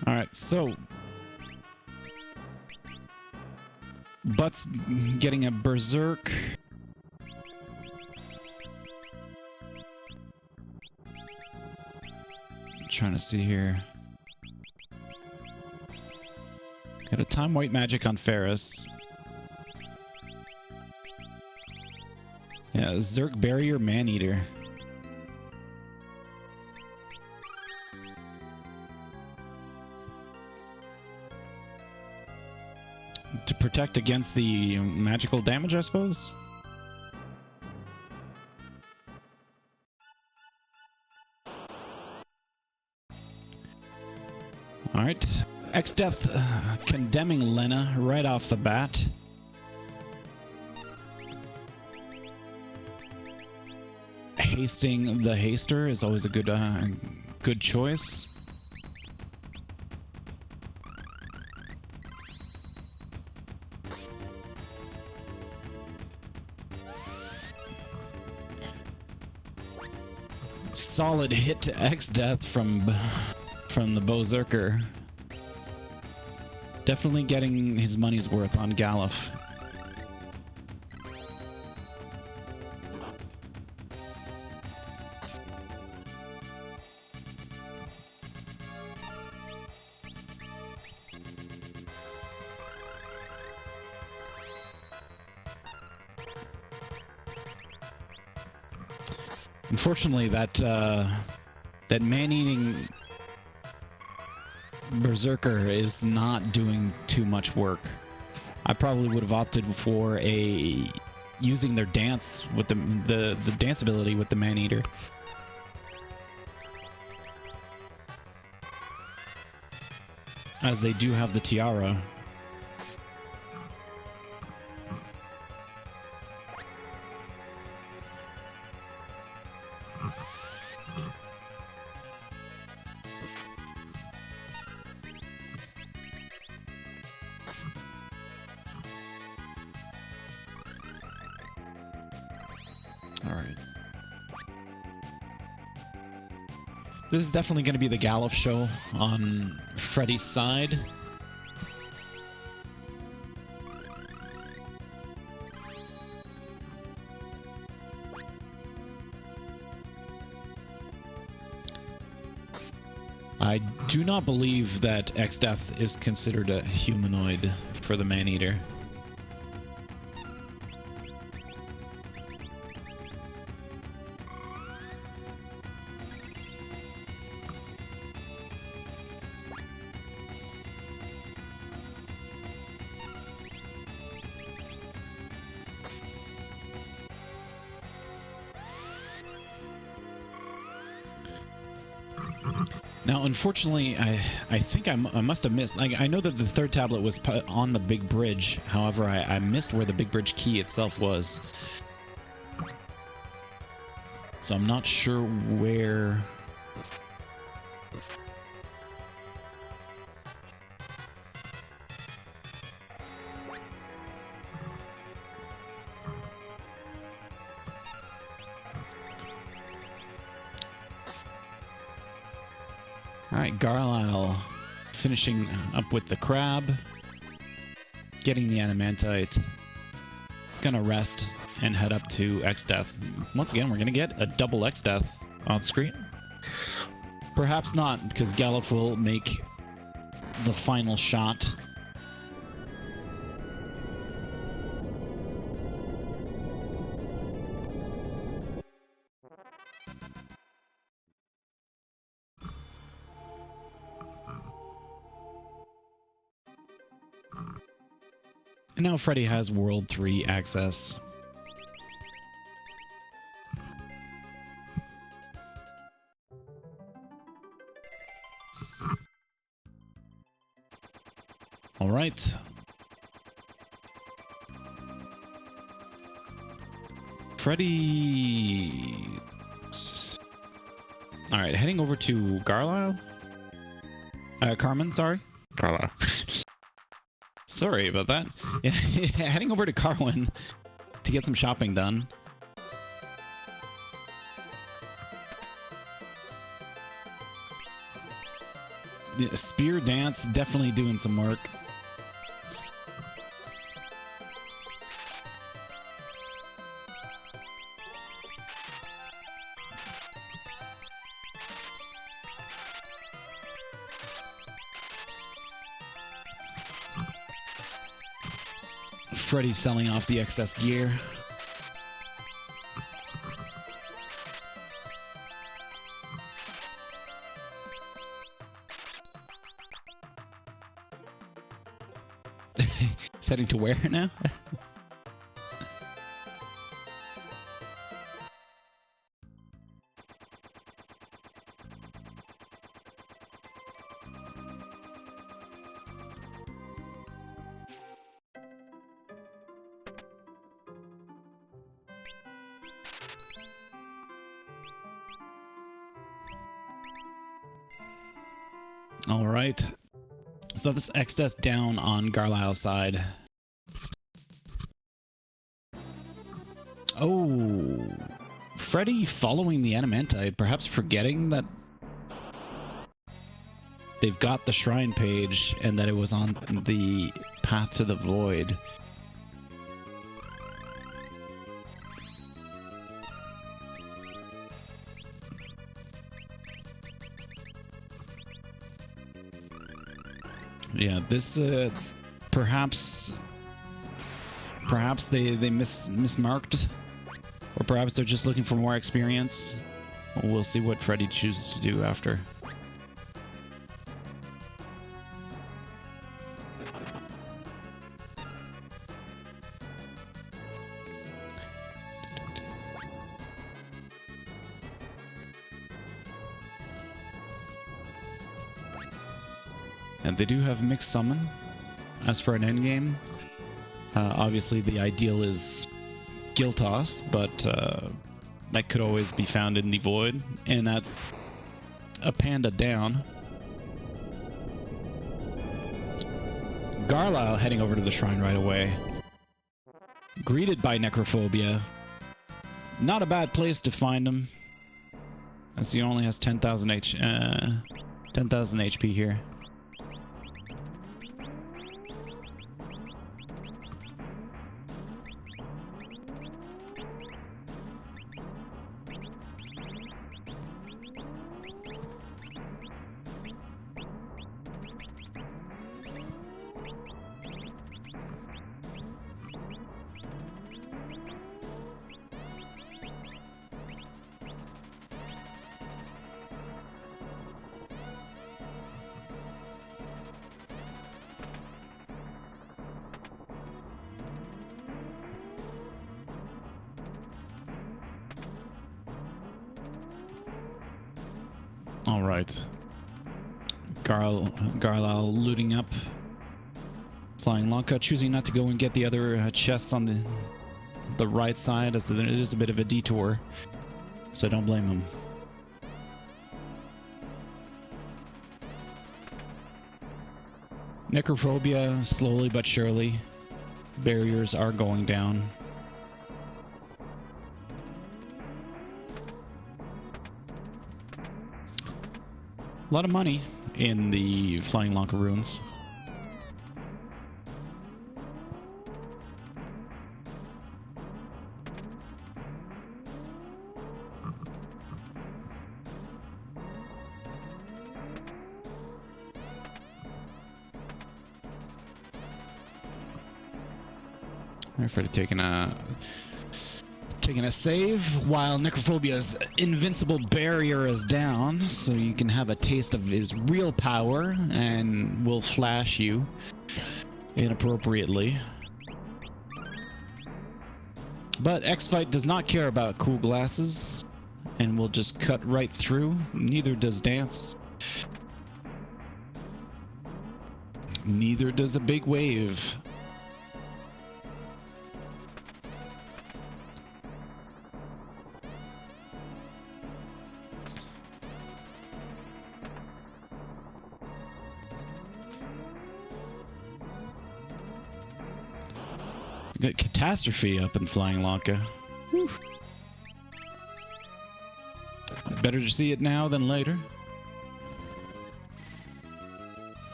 All right, so But's getting a berserk. I'm trying to see here. Got a time white magic on Ferris. Yeah, Zerk Barrier Maneater. To protect against the magical damage, I suppose? Alright. X-Death condemning Lena right off the bat. Hasting the Haster is always a good choice. Solid hit to X-Death from the Berserker. Definitely getting his money's worth on Galluf. Unfortunately, that man-eating Berserker is not doing too much work. I probably would have opted for using their dance with the dance ability with the man-eater. As they do have the tiara. This is definitely going to be the Galluf show on Freddie's side. I do not believe that X-Death is considered a humanoid for the Man-Eater. Now, unfortunately, I think I must have missed. Like, I know that the third tablet was put on the big bridge. However, I missed where the big bridge key itself was. So I'm not sure where... Alright, Garlyle finishing up with the crab, getting the adamantite, gonna rest and head up to X-Death. Once again, we're gonna get a double X-Death on screen. Perhaps not, because Gallop will make the final shot. And now Freddeh has World 3 access. All right. Freddeh... All right, heading over to Garlyle? Carmen, sorry. Garlyle. Sorry about that. Yeah, heading over to Carwin to get some shopping done. Yeah, Spear Dance definitely doing some work. Freddeh selling off the excess gear. He's heading to where now? All right. So this excess down on Garlyle's side. Oh, Freddeh following the adamantite, perhaps forgetting that they've got the shrine page and that it was on the path to the void. Yeah, this perhaps they mismarked, or perhaps they're just looking for more experience. We'll see what Freddeh chooses to do after. And they do have mixed summon. As for an endgame, obviously the ideal is Giltos, but that could always be found in the void, and that's a panda down. Garlyle heading over to the shrine right away. Greeted by Necrophobia. Not a bad place to find him, as he only has 10,000 HP here. All right. Garlyle looting up. Flying Lanka, choosing not to go and get the other chests on the right side, as there is a bit of a detour. So I don't blame him. Necrophobia, slowly but surely. Barriers are going down. A lot of money in the Flying Lanka ruins. Freddeh taking a save while Necrophobia's invincible barrier is down, so you can have a taste of his real power and will flash you inappropriately. But X-Fight does not care about cool glasses and will just cut right through. Neither does Dance. Neither does a big wave. Got Catastrophe up in Flying Lanka. Whew. Better to see it now than later.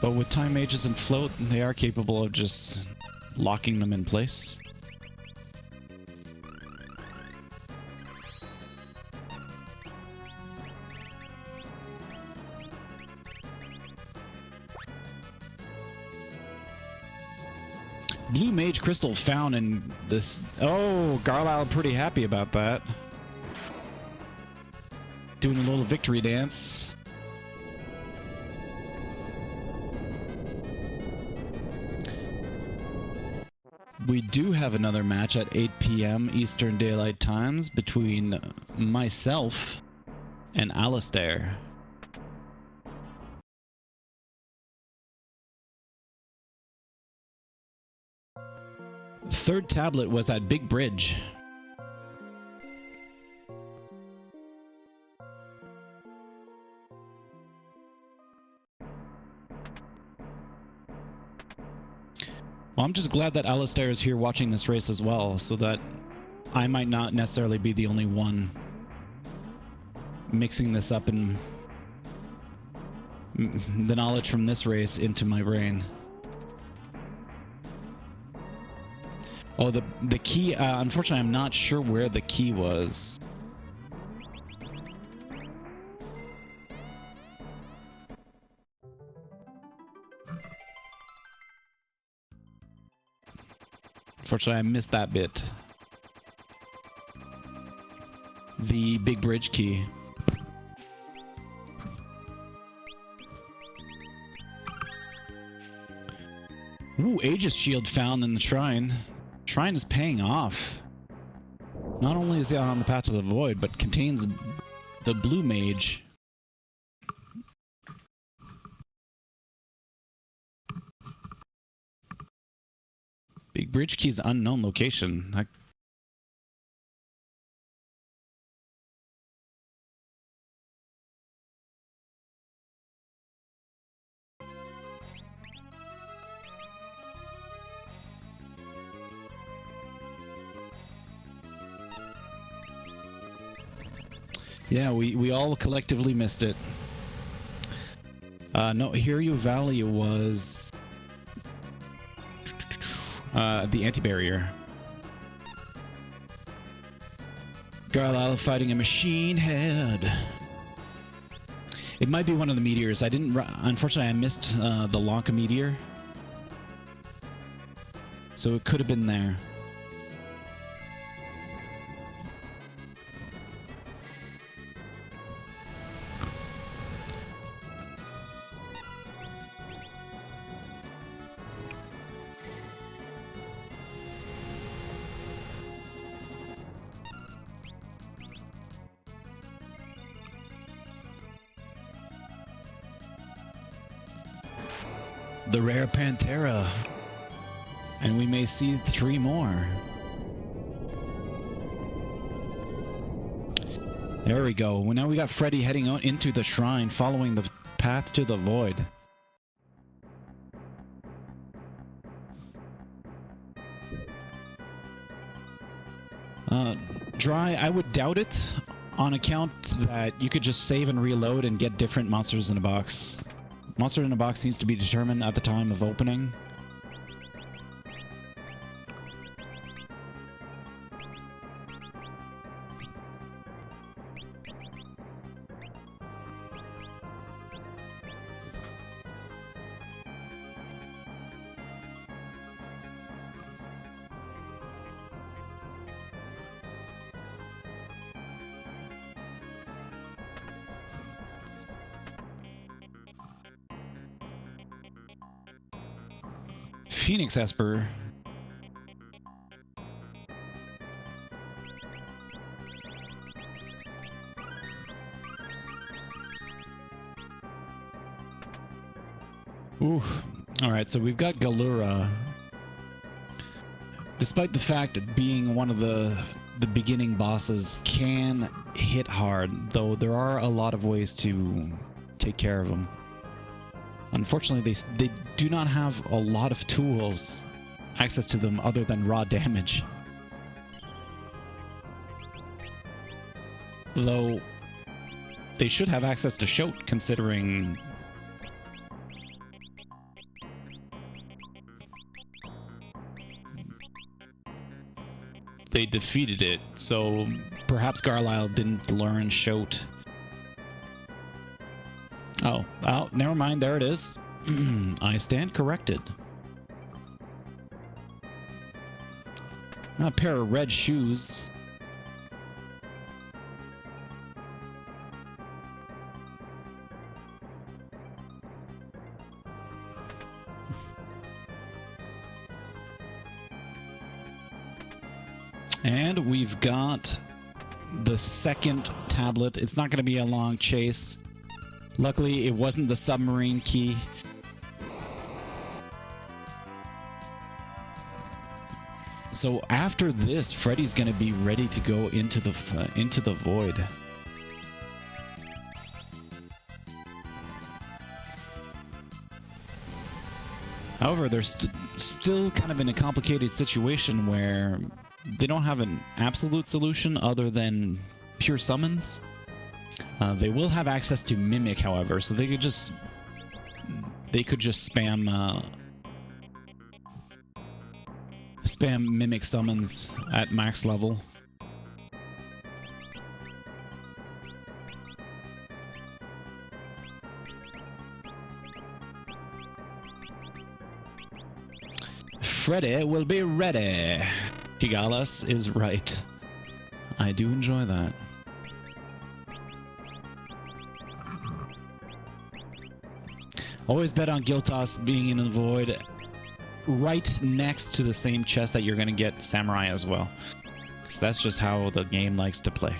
But with Time Mages and Float, they are capable of just locking them in place. Blue Mage Crystal found in this. Oh, Garlyle pretty happy about that. Doing a little victory dance. We do have another match at 8 p.m. Eastern Daylight Times between myself and Alistair. Third tablet was at Big Bridge. Well, I'm just glad that Alistair is here watching this race as well, so that I might not necessarily be the only one mixing this up and the knowledge from this race into my brain. Oh, the key, unfortunately, I'm not sure where the key was. Unfortunately, I missed that bit. The Big Bridge key. Ooh, Aegis Shield found in the Shrine. Shrine is paying off. Not only is it on the Path to the Void, but contains the Blue Mage. Big Bridge Key's unknown location. Yeah, we all collectively missed it. No, Hiryu Valley was the anti-barrier. Garlyle fighting a machine head. It might be one of the meteors. I didn't. Unfortunately, I missed the Lanka meteor, so it could have been there. The rare Pantera. And we may see 3 more. There we go. Well, now we got Freddeh heading out into the shrine, following the path to the void. Dry, I would doubt it, on account that you could just save and reload and get different monsters in a box. Monster in a box seems to be determined at the time of opening. Phoenix Esper. Ooh. Alright, so we've got Gallura. Despite the fact that being one of the beginning bosses can hit hard, though there are a lot of ways to take care of them. Unfortunately, they do not have a lot of tools, access to them, other than raw damage. Though, they should have access to Shout, considering... they defeated it, so perhaps Garlyle didn't learn Shout. Oh, well, never mind, there it is. I stand corrected. A pair of red shoes. And we've got the second tablet. It's not going to be a long chase. Luckily, it wasn't the submarine key. So after this, Freddie's going to be ready to go into the void. However, they're still kind of in a complicated situation where they don't have an absolute solution other than pure summons. They will have access to Mimic, however, so they could just spam Mimic summons at max level. Freddeh will be ready. Kigalas is right. I do enjoy that. Always bet on Giltos being in the void right next to the same chest that you're going to get Samurai as well. Because that's just how the game likes to play.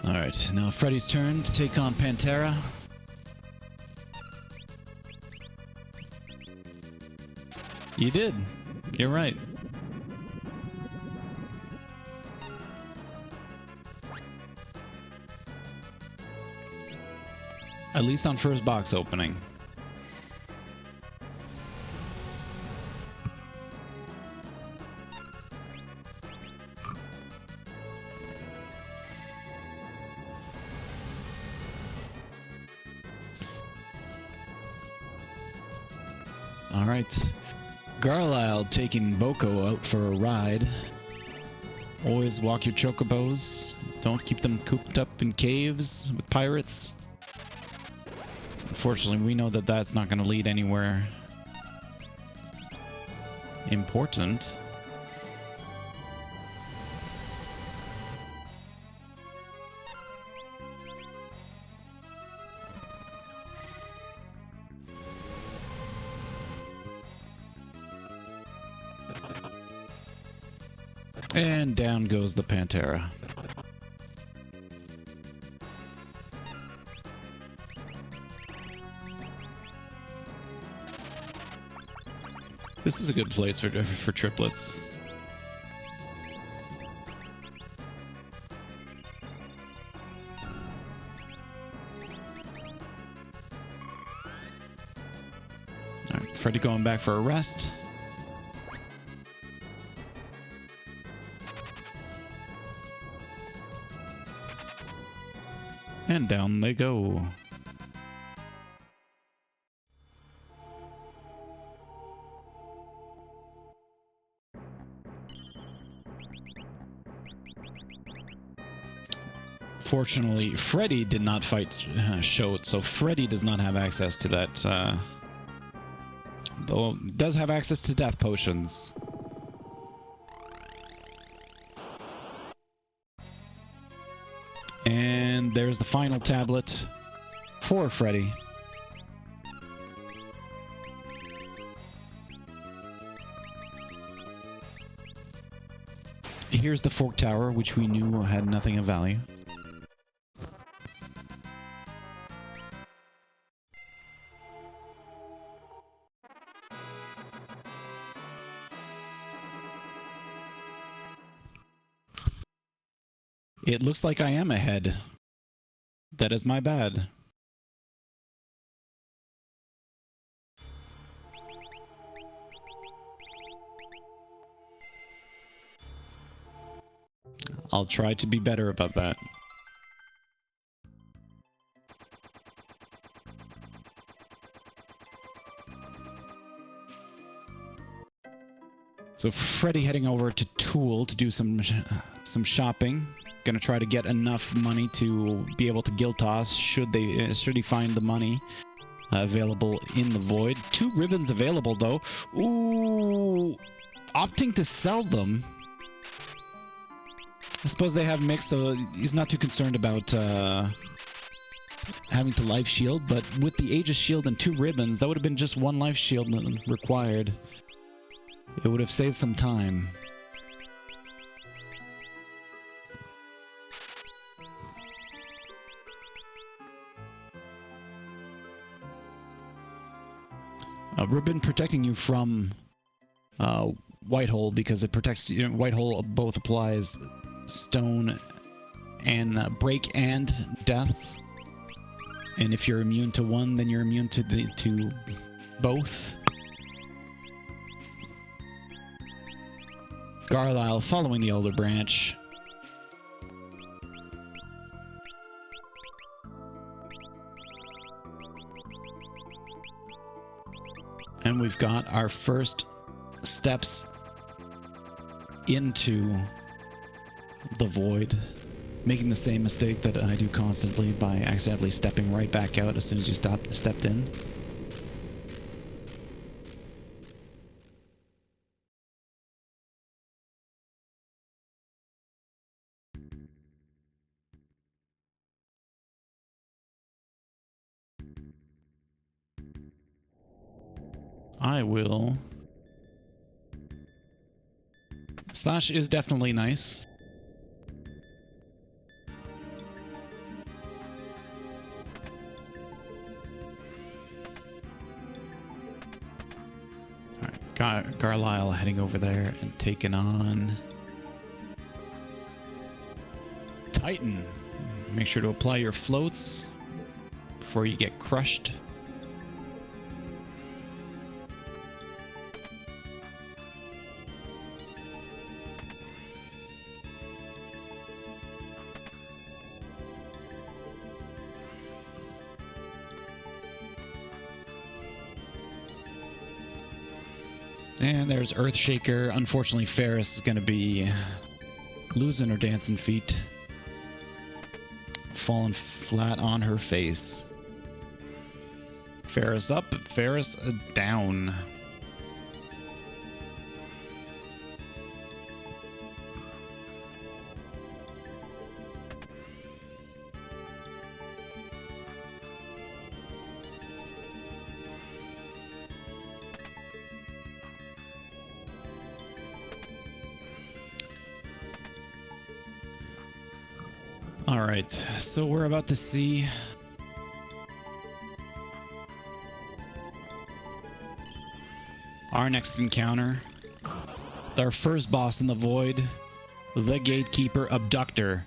Alright, now Freddie's turn to take on Pantera. You did. You're right. At least on first box opening. Alright. Garlyle taking Boko out for a ride. Always walk your chocobos. Don't keep them cooped up in caves with pirates. Unfortunately, we know that that's not going to lead anywhere important. And down goes the Pantera. This is a good place for triplets. Alright, Freddeh going back for a rest. And down they go. Fortunately, Freddeh did not fight Shoat, so Freddeh does not have access to that, though does have access to death potions. And there's the final tablet for Freddeh. Here's the Fork Tower, which we knew had nothing of value. It looks like I am ahead. That is my bad. I'll try to be better about that. So Freddeh heading over to Tool to do some shopping. Gonna try to get enough money to be able to guild toss should he find the money available in the void. 2 ribbons available though. Ooh, opting to sell them. I suppose they have mix, so he's not too concerned about having to life shield. But with the Aegis shield and 2 ribbons, that would have been just 1 life shield required. It would have saved some time. A ribbon protecting you from Whitehole, because it protects you. Whitehole both applies stone and break and death, and if you're immune to one, then you're immune to both. Garlyle following the Elder Branch. And we've got our first steps into the void, making the same mistake that I do constantly by accidentally stepping right back out as soon as you stepped in. I will. Slash is definitely nice. Alright, Garlyle heading over there and taking on Titan. Make sure to apply your floats before you get crushed. And there's Earthshaker. Unfortunately, Ferris is going to be losing her dancing feet. Falling flat on her face. Ferris up, Ferris down. All right, so we're about to see our next encounter. Our first boss in the void, the Gatekeeper Abductor.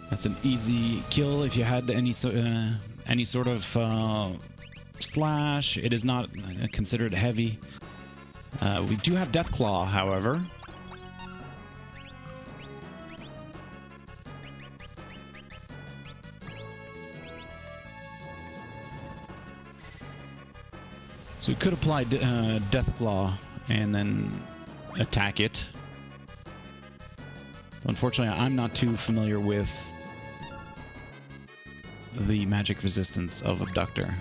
That's an easy kill if you had any sort of slash. It is not considered heavy. We do have Deathclaw, however. So we could apply Deathclaw and then attack it. Unfortunately, I'm not too familiar with the magic resistance of Abductor.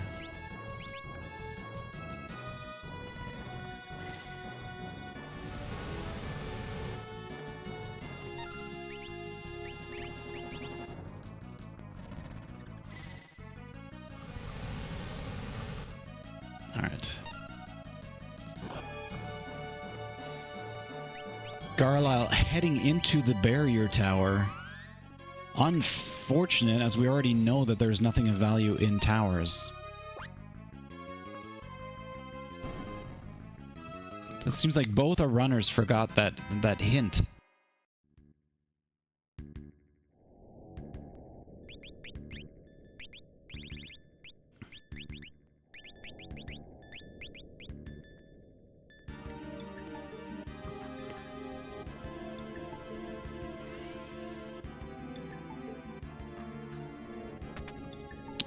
Alright. Garlyle heading into the barrier tower. Unfortunate, as we already know that there's nothing of value in towers. It seems like both our runners forgot that hint.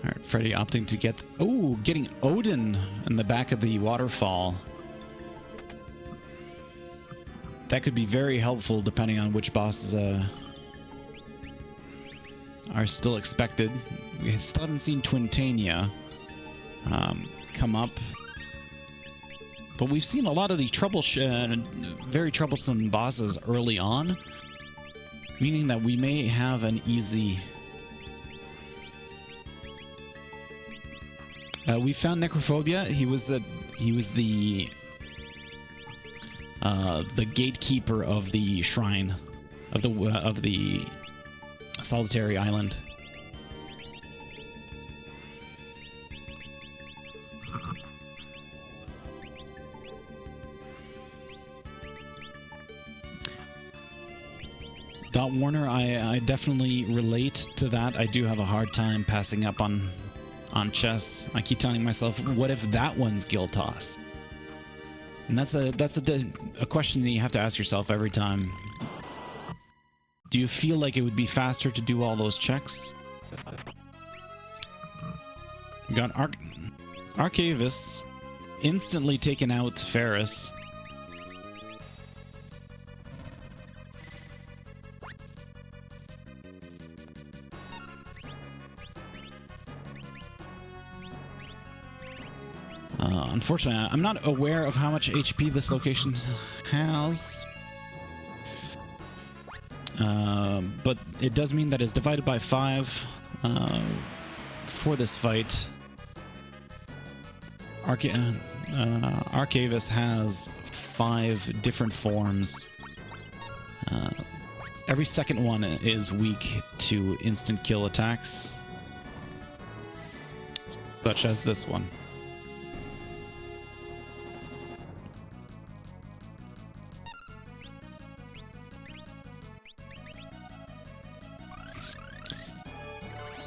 Alright, Freddeh opting to get... Oh, getting Odin in the back of the waterfall. That could be very helpful depending on which bosses are still expected. We still haven't seen Twintania come up. But we've seen a lot of the very troublesome bosses early on. Meaning that we may have an easy... we found Necrophobia. He was the gatekeeper of the shrine of the solitary island. Dot Warner, I definitely relate to that. I do have a hard time passing up on chests. I keep telling myself, what if that one's Guild Toss? And that's a question that you have to ask yourself every time. Do you feel like it would be faster to do all those checks? We got Arcavis instantly taken out Ferris. Unfortunately, I'm not aware of how much HP this location has. But it does mean that it's divided by 5 for this fight. Arcavis has 5 different forms. Every second one is weak to instant kill attacks, such as this one.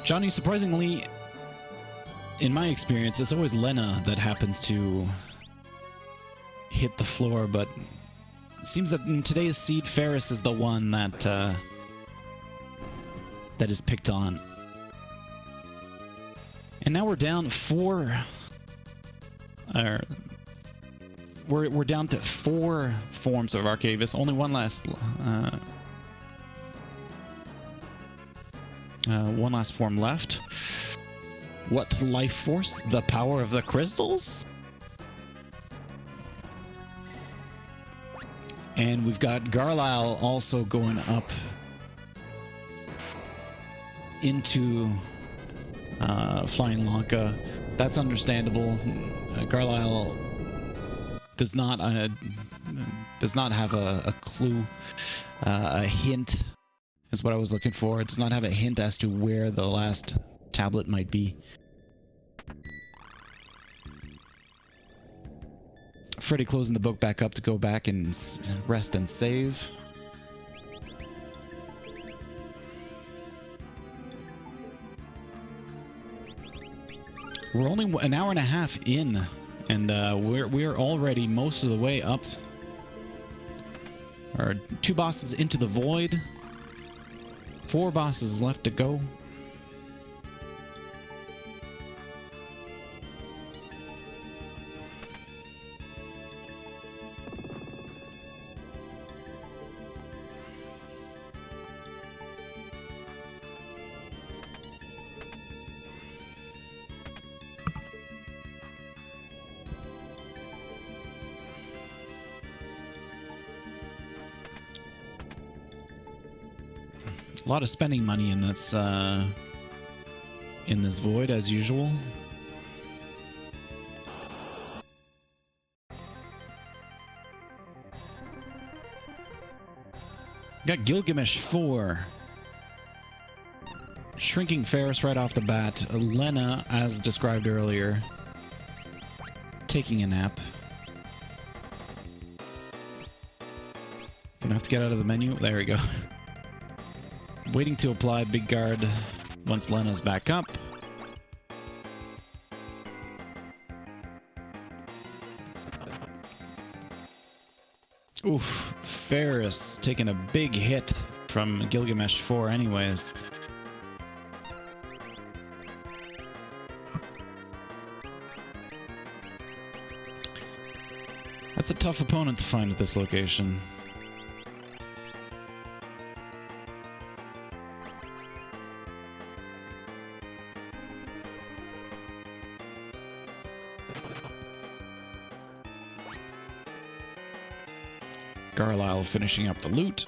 Johnny, surprisingly, in my experience, it's always Lena that happens to hit the floor, but it seems that in today's seed, Ferris is the one that is picked on. And now we're down 4... we're down to 4 forms of Arcavis. Only one last... one last form left. What life force? The power of the crystals? And we've got Garlyle also going up into Flying Lanka. That's understandable. Garlyle does not have a clue, a hint is what I was looking for. It does not have a hint as to where the last tablet might be. Freddeh closing the book back up to go back and rest and save. We're only an hour and a half in, and we're already most of the way up. Our 2 bosses into the void. 4 bosses left to go. A lot of spending money in this void, as usual. Got Gilgamesh 4. Shrinking Ferris right off the bat. Lena, as described earlier, taking a nap. Gonna have to get out of the menu. There we go. Waiting to apply Big Guard once Lena's back up. Oof, Ferris taking a big hit from Gilgamesh 4 anyways. That's a tough opponent to find at this location. Garlyle finishing up the loot.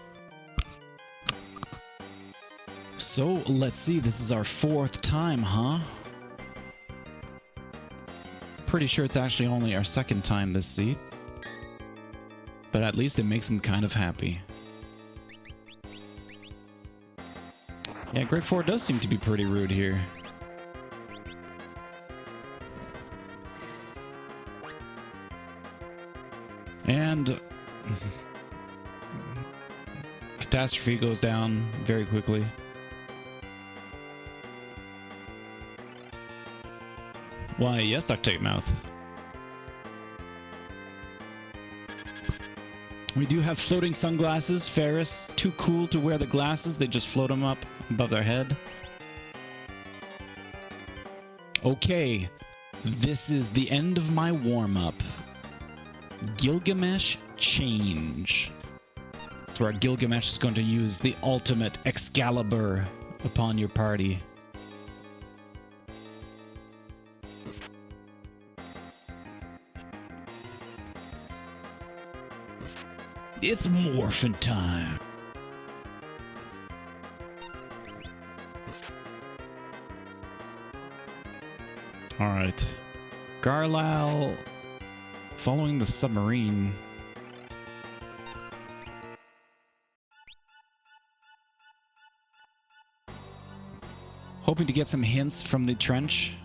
So, let's see, this is our 4th time, huh? Pretty sure it's actually only our 2nd time this seed. But at least it makes him kind of happy. Yeah, Greg 4 does seem to be pretty rude here. And Catastrophe goes down very quickly. Why, yes, Duct Tape Mouth. We do have floating sunglasses. Ferris, too cool to wear the glasses. They just float them up above their head. Okay, this is the end of my warm-up. Gilgamesh Change. Where Gilgamesh is going to use the ultimate Excalibur upon your party. It's morphin' time. All right. Garlyle following the submarine. Hoping to get some hints from the trench.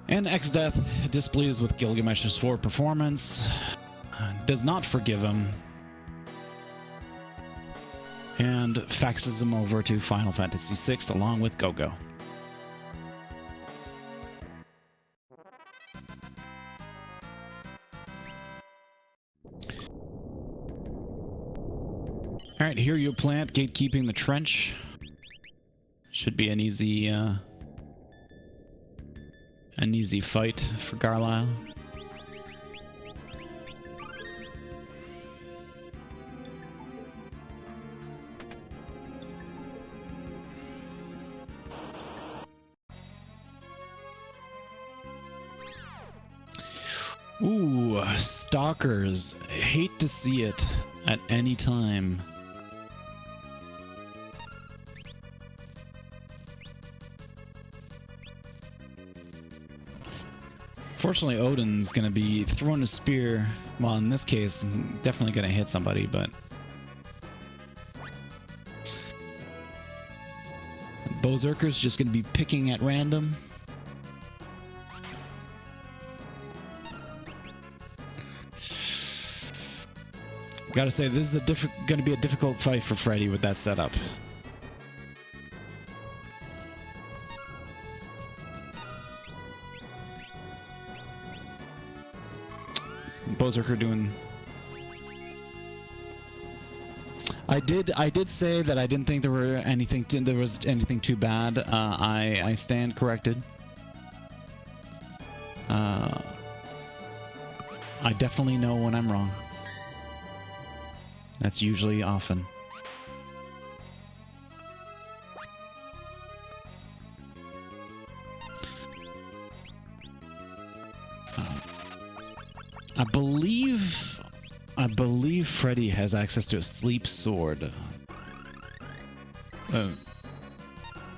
And X-Death displeased with Gilgamesh's 4 performance. Does not forgive him. And faxes him over to Final Fantasy VI along with Gogo. Alright, here you plant, gatekeeping the trench. Should be an easy fight for Garlyle. Ooh, Stalkers. I hate to see it. at any time. Fortunately, Odin's going to be throwing a spear. Well, in this case, definitely going to hit somebody, but... Berserker's just going to be picking at random. Gotta say, this is going to be a difficult fight for Freddeh with that setup. Berserker doing... I did say that I didn't think there was anything too bad. I stand corrected. I definitely know when I'm wrong. That's usually often. I believe Freddeh has access to a sleep sword.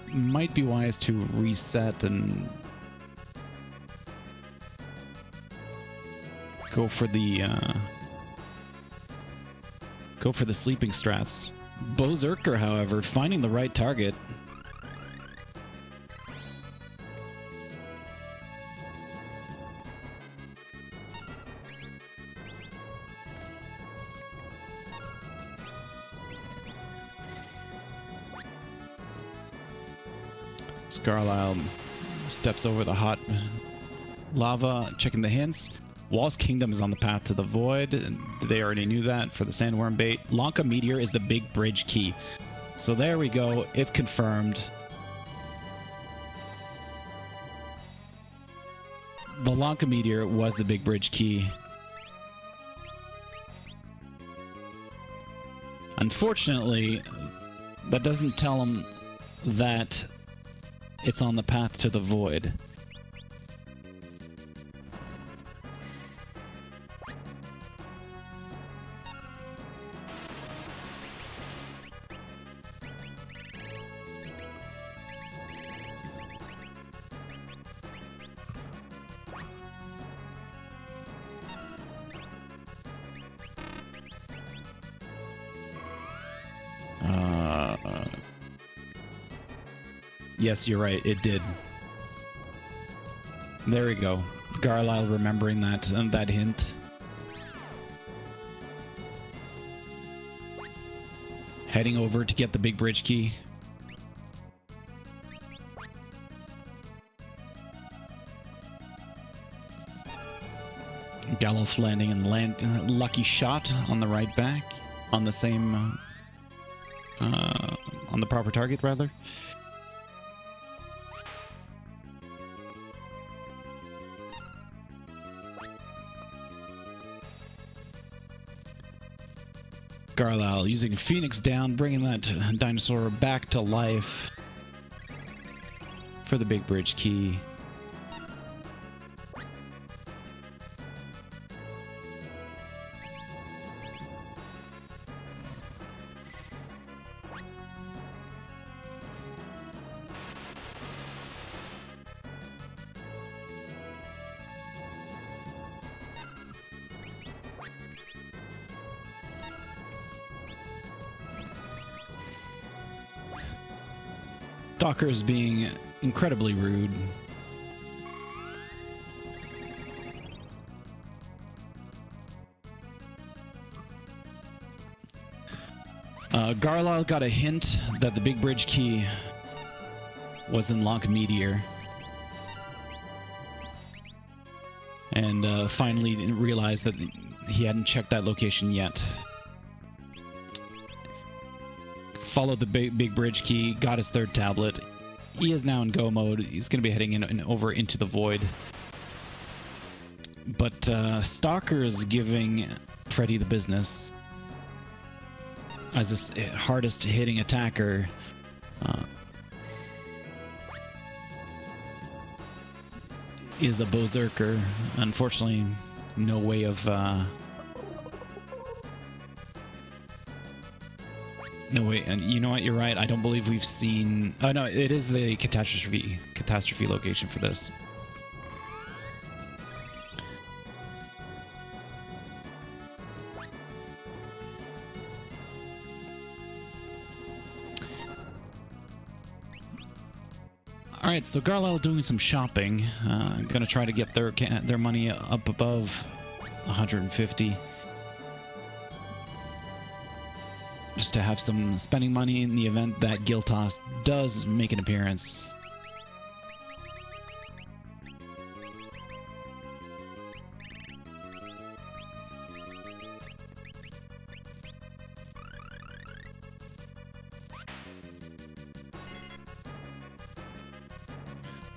Might be wise to reset and go for the sleeping strats. Berserker, however, finding the right target. Garlyle steps over the hot lava, checking the hints. Wall's Kingdom is on the path to the void. They already knew that for the sandworm bait. Lanka Meteor is the big bridge key. So there we go. It's confirmed. The Lanka Meteor was the big bridge key. Unfortunately, that doesn't tell him that it's on the path to the void. Yes, you're right. It did. There we go. Garlyle remembering that hint. Heading over to get the big bridge key. Gallof landing and lucky shot on the right back. On the same... on the proper target, rather. Garlyle using Phoenix down, bringing that dinosaur back to life for the big bridge key. Stalker's being incredibly rude. Garlyle got a hint that the big bridge key was in Lanka Meteor. And finally realized that he hadn't checked that location yet. Followed the big bridge key, got his third tablet. He is now in go mode. He's going to be heading in and over into the void. But Stalker is giving Freddeh the business as his hardest hitting attacker. Is a Berserker. Unfortunately, no way of No, wait, and you know what? You're right. I don't believe we've seen... Oh, no, it is the catastrophe location for this. Alright, so Garlyle doing some shopping. Gonna try to get their money up above 150. Just to have some spending money in the event that Giltos does make an appearance.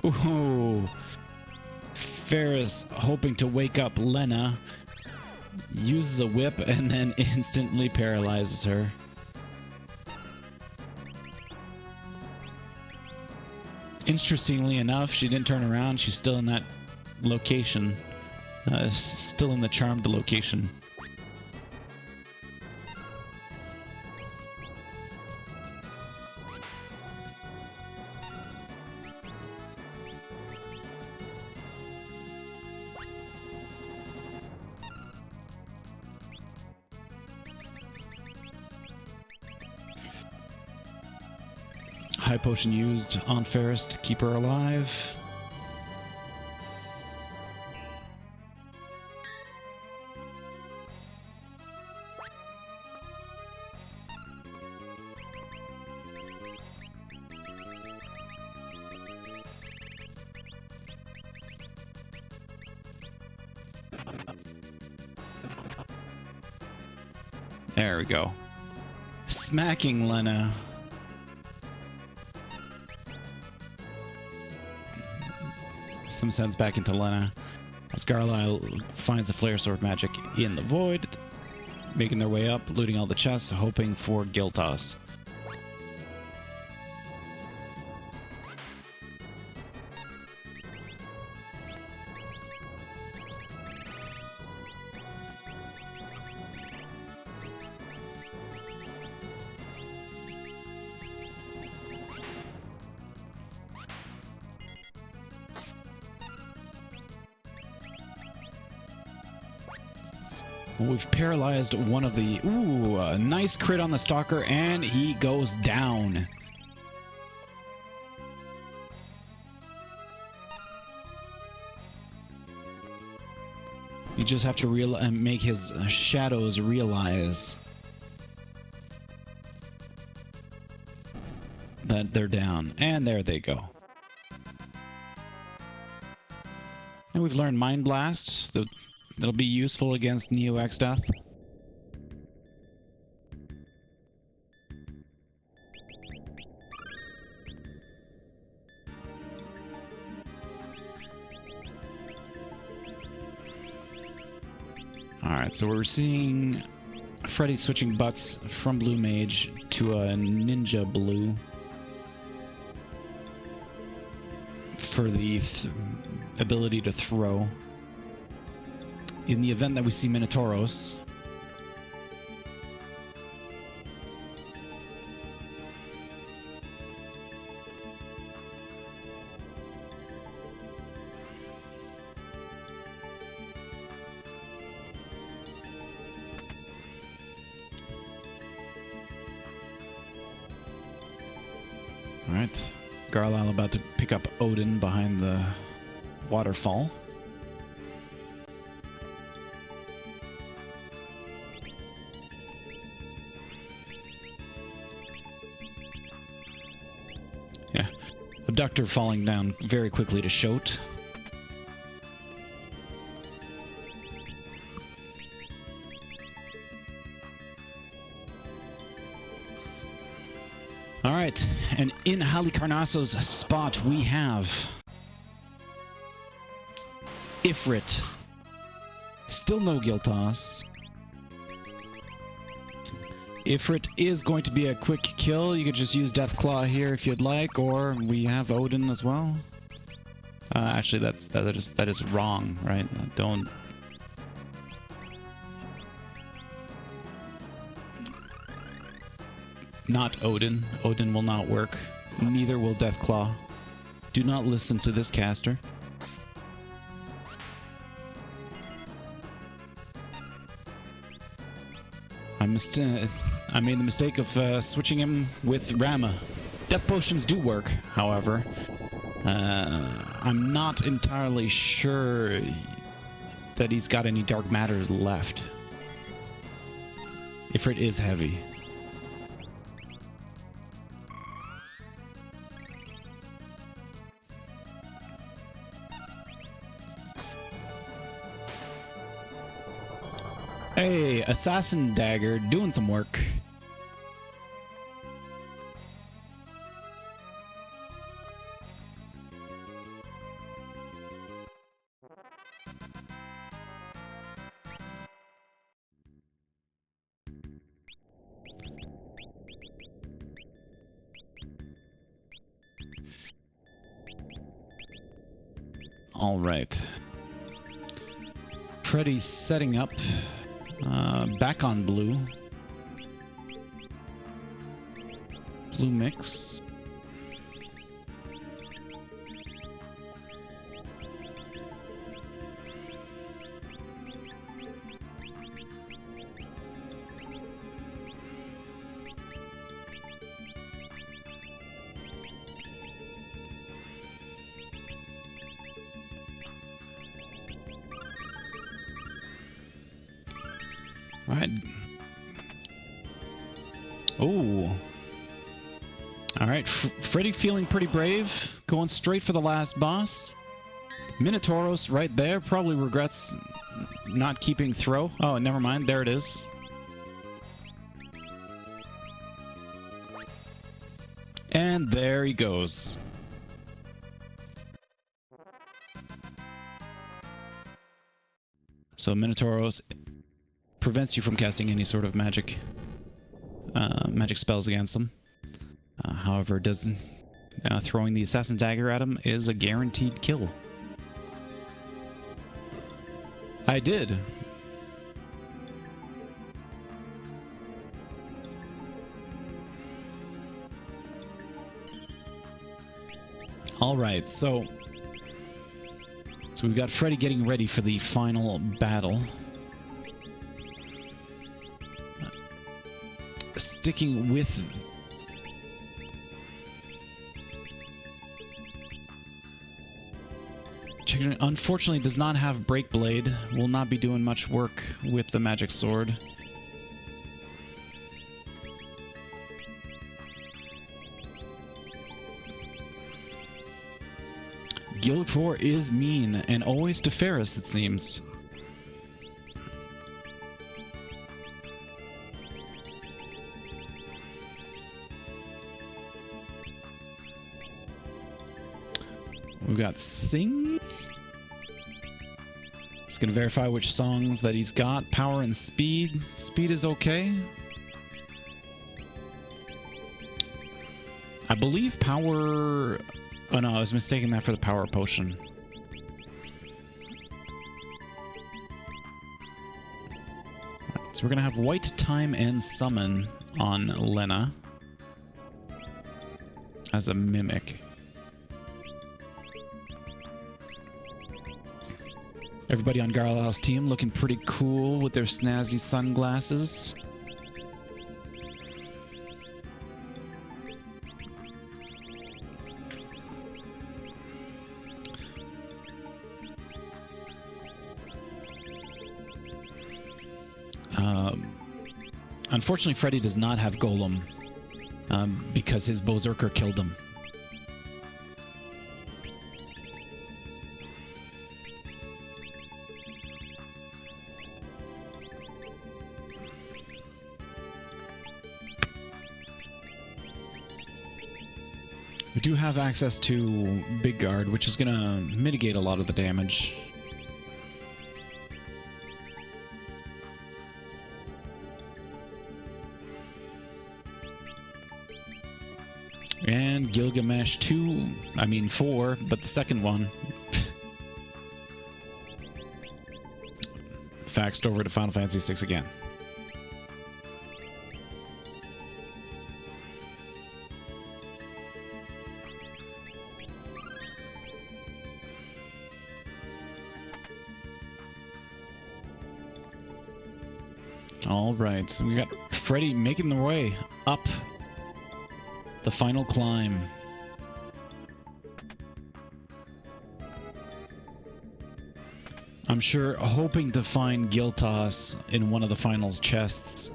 Ooh. Ferris hoping to wake up Lena, uses a whip and then instantly paralyzes her. Interestingly enough, she didn't turn around. She's still in that location. Still in the charmed location. High potion used on Ferris to keep her alive. There we go. Smacking Lena. Some sense back into Lena as Garlyle finds the flare sword magic in the void, making their way up, looting all the chests, hoping for Giltos. We've paralyzed one of the... Ooh, a nice crit on the Stalker, and he goes down. You just have to make his shadows realize that they're down. And there they go. And we've learned Mind Blast. That'll be useful against Neo Exdeath. Alright, so we're seeing Freddeh switching butts from Blue Mage to a Ninja Blue for the ability to throw. In the event that we see Minotauros. Alright. Garlyle about to pick up Odin behind the waterfall. Abductor falling down very quickly to Shote. Alright, and in Halicarnasso's spot we have Ifrit. Still no Giltos. Ifrit is going to be a quick kill. You could just use Deathclaw here if you'd like, or we have Odin as well. Actually, that is wrong, right? Don't. Not Odin. Odin will not work. Neither will Deathclaw. Do not listen to this caster. I made the mistake of switching him with Rama. Death potions do work, however. I'm not entirely sure that he's got any dark matters left. Ifrit is heavy. Hey, Assassin Dagger doing some work. All right. Freddie's setting up. Back on blue. Blue mix. All right. Oh. All right. Freddie feeling pretty brave. Going straight for the last boss. Minotauros right there. Probably regrets not keeping throw. Oh, never mind. There it is. And there he goes. So Minotauros prevents you from casting any sort of magic spells against them. However, throwing the Assassin Dagger at him is a guaranteed kill. I did. All right, so we've got Freddie getting ready for the final battle. Sticking with unfortunately does not have Break Blade. Will not be doing much work with the magic sword. Gallura is mean and always to Ferris, it seems. We've got Sing. It's going to verify which songs that he's got. Power and Speed. Speed is okay. I believe Power... Oh no, I was mistaking that for the Power Potion. So we're going to have White Time and Summon on Lena as a Mimic. Everybody on Garlyle's team looking pretty cool with their snazzy sunglasses. Unfortunately, Freddie does not have Golem because his Berserker killed him. We do have access to Big Guard, which is going to mitigate a lot of the damage. And Gilgamesh 4, but the second one faxed over to Final Fantasy VI again. All right, so we got Freddeh making the way up the final climb. I'm sure hoping to find Giltas in one of the finals chests.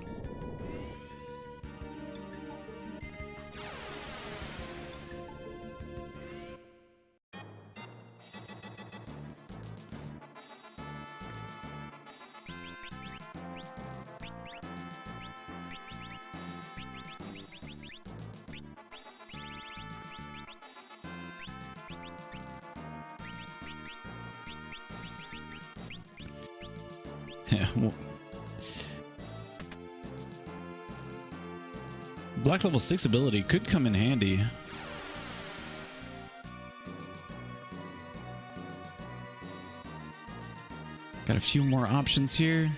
Yeah. Black level 6 ability could come in handy. Got a few more options here.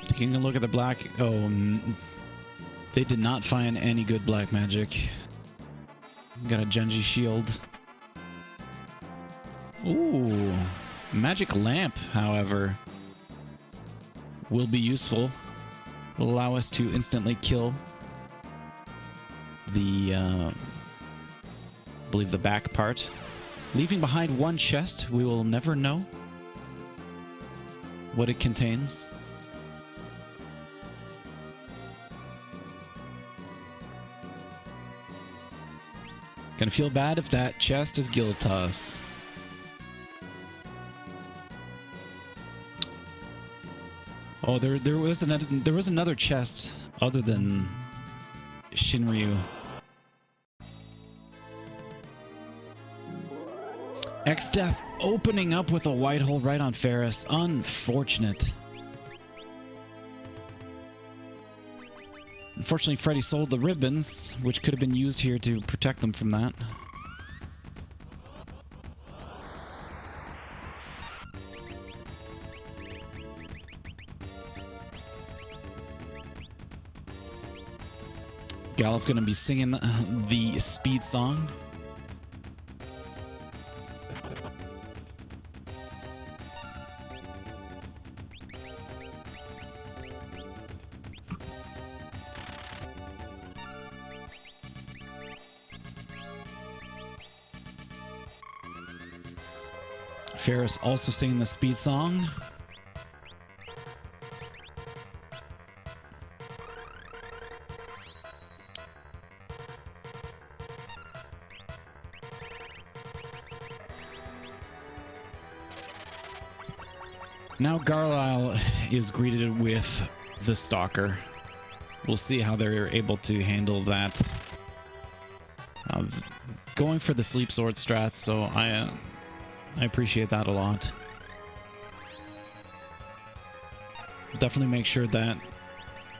Taking a look at the black... Oh, they did not find any good black magic. Got a Genji shield. Ooh. Magic lamp, however, will be useful. Will allow us to instantly kill the, I believe the back part. Leaving behind one chest, we will never know what it contains. Gonna feel bad if that chest is Giltas. Oh, there was another chest other than Shinryu. X-Death opening up with a white hole right on Ferris. Unfortunate. Unfortunately, Freddeh sold the ribbons, which could have been used here to protect them from that. Galuf gonna be singing the speed song. Ferris also singing the speed song. Now Garlyle is greeted with the Stalker. We'll see how they're able to handle that. Going for the Sleep Sword strats, so I appreciate that a lot. Definitely make sure that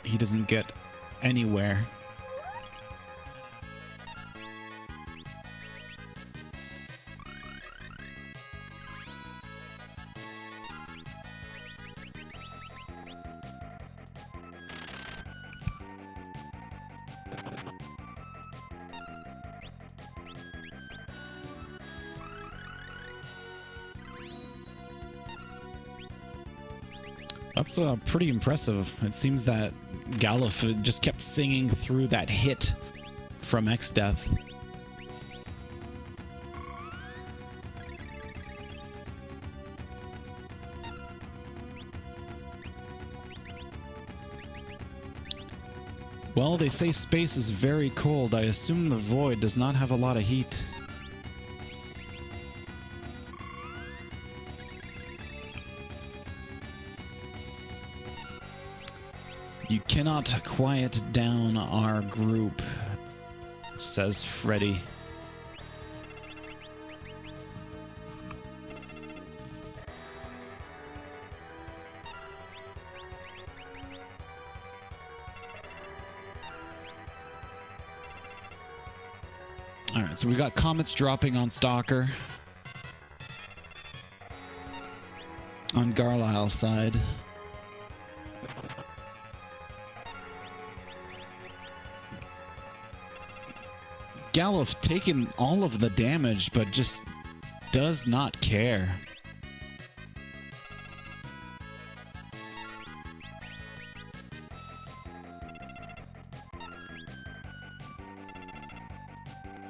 he doesn't get anywhere. That's pretty impressive. It seems that Galuf just kept singing through that hit from X-Death. Well, they say space is very cold. I assume the void does not have a lot of heat. You cannot quiet down our group, says Freddeh. Alright, so we got comets dropping on Stalker. On Garlyle's side. Galuf taking all of the damage, but just does not care.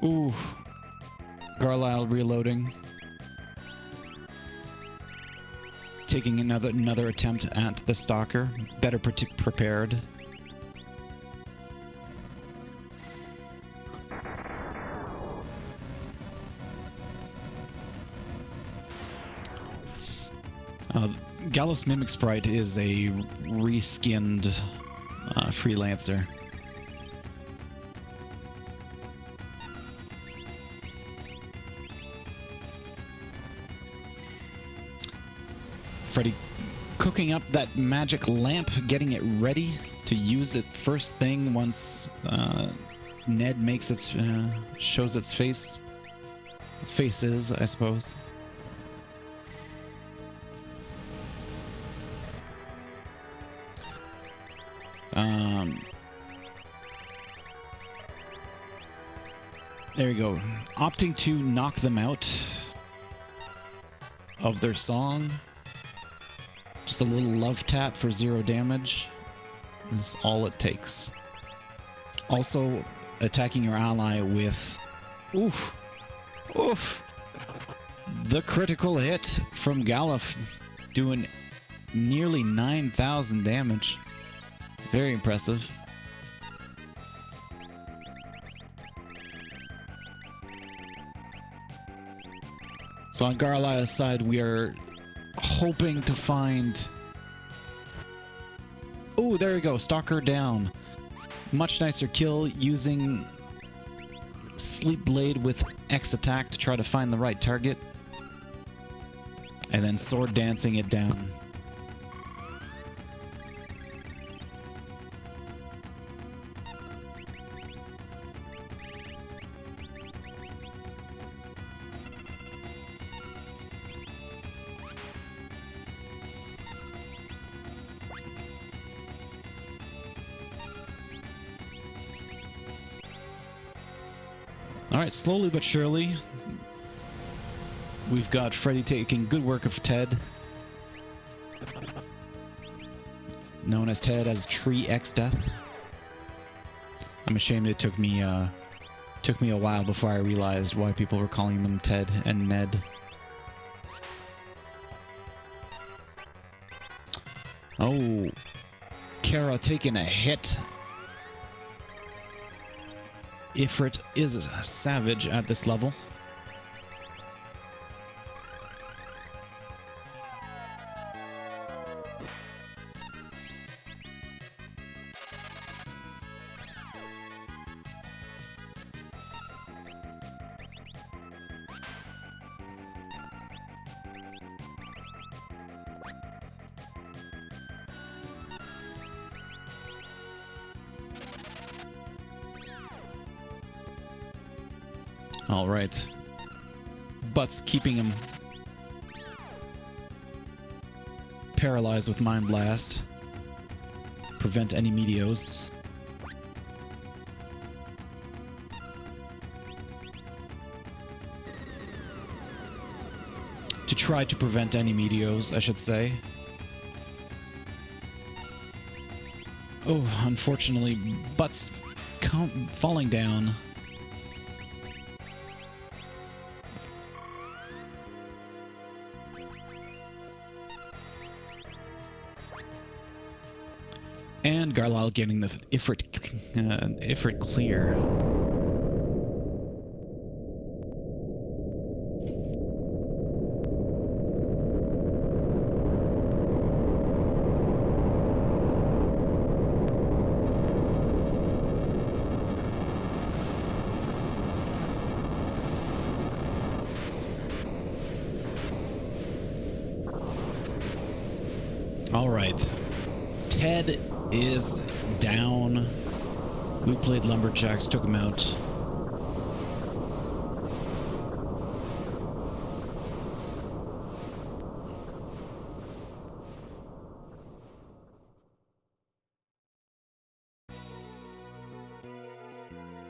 Ooh. Garlyle reloading. Taking another attempt at the Stalker. Better prepared. Gallows Mimic Sprite is a reskinned freelancer. Freddeh cooking up that magic lamp, getting it ready to use it first thing once Ned makes its shows its faces, I suppose. There you go. Opting to knock them out of their song. Just a little love tap for 0 damage. That's all it takes. Also, attacking your ally with... Oof! Oof! The critical hit from Galluf, doing nearly 9,000 damage. Very impressive. So on Garlyle's side, we are hoping to find... Oh, there we go. Stalker down. Much nicer kill using Sleep Blade with X attack to try to find the right target. And then sword dancing it down. Alright, slowly but surely, we've got Freddeh taking good work of Ted. Known as Ted as Tree X Death. I'm ashamed it took me a while before I realized why people were calling them Ted and Ned. Oh, Kara taking a hit. Ifrit is a savage at this level. All right. Butts keeping him paralyzed with Mind Blast. Prevent any meteos. To try to prevent any meteos, I should say. Oh, unfortunately, Butts falling down. And Garlyle getting the Ifrit clear. All right. Ted is down. We played Lumberjacks, took him out.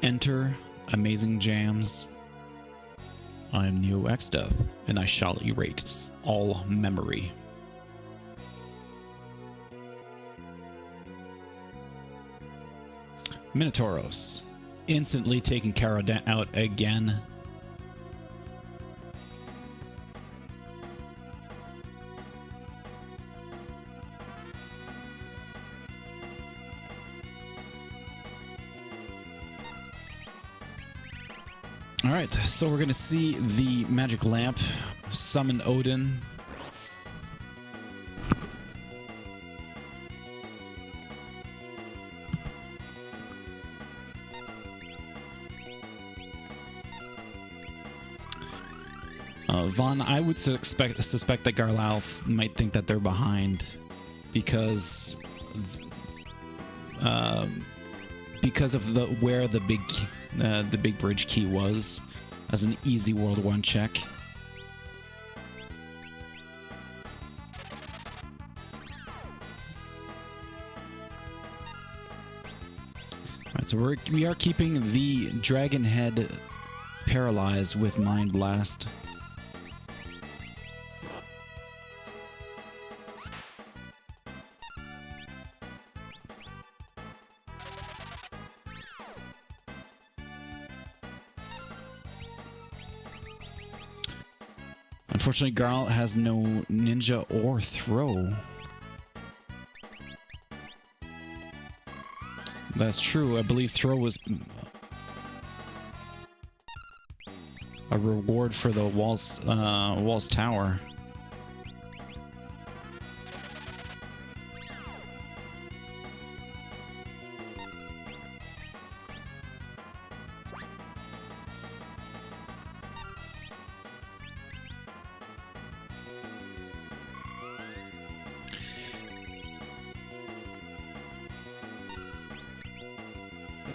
Enter Amazing Jams. I am Neo X Death, and I shall erase all memory. Minotauros. instantly taking Kara out again. Alright, so we're gonna see the magic lamp summon Odin. Vaughn, I would suspect that Garlyle might think that they're behind because of where the big bridge key was as an easy World 1 check. Alright, so we are keeping the dragon head paralyzed with Mind Blast. Unfortunately, Garl has no ninja or throw. That's true. I believe throw was a reward for the Walls Tower.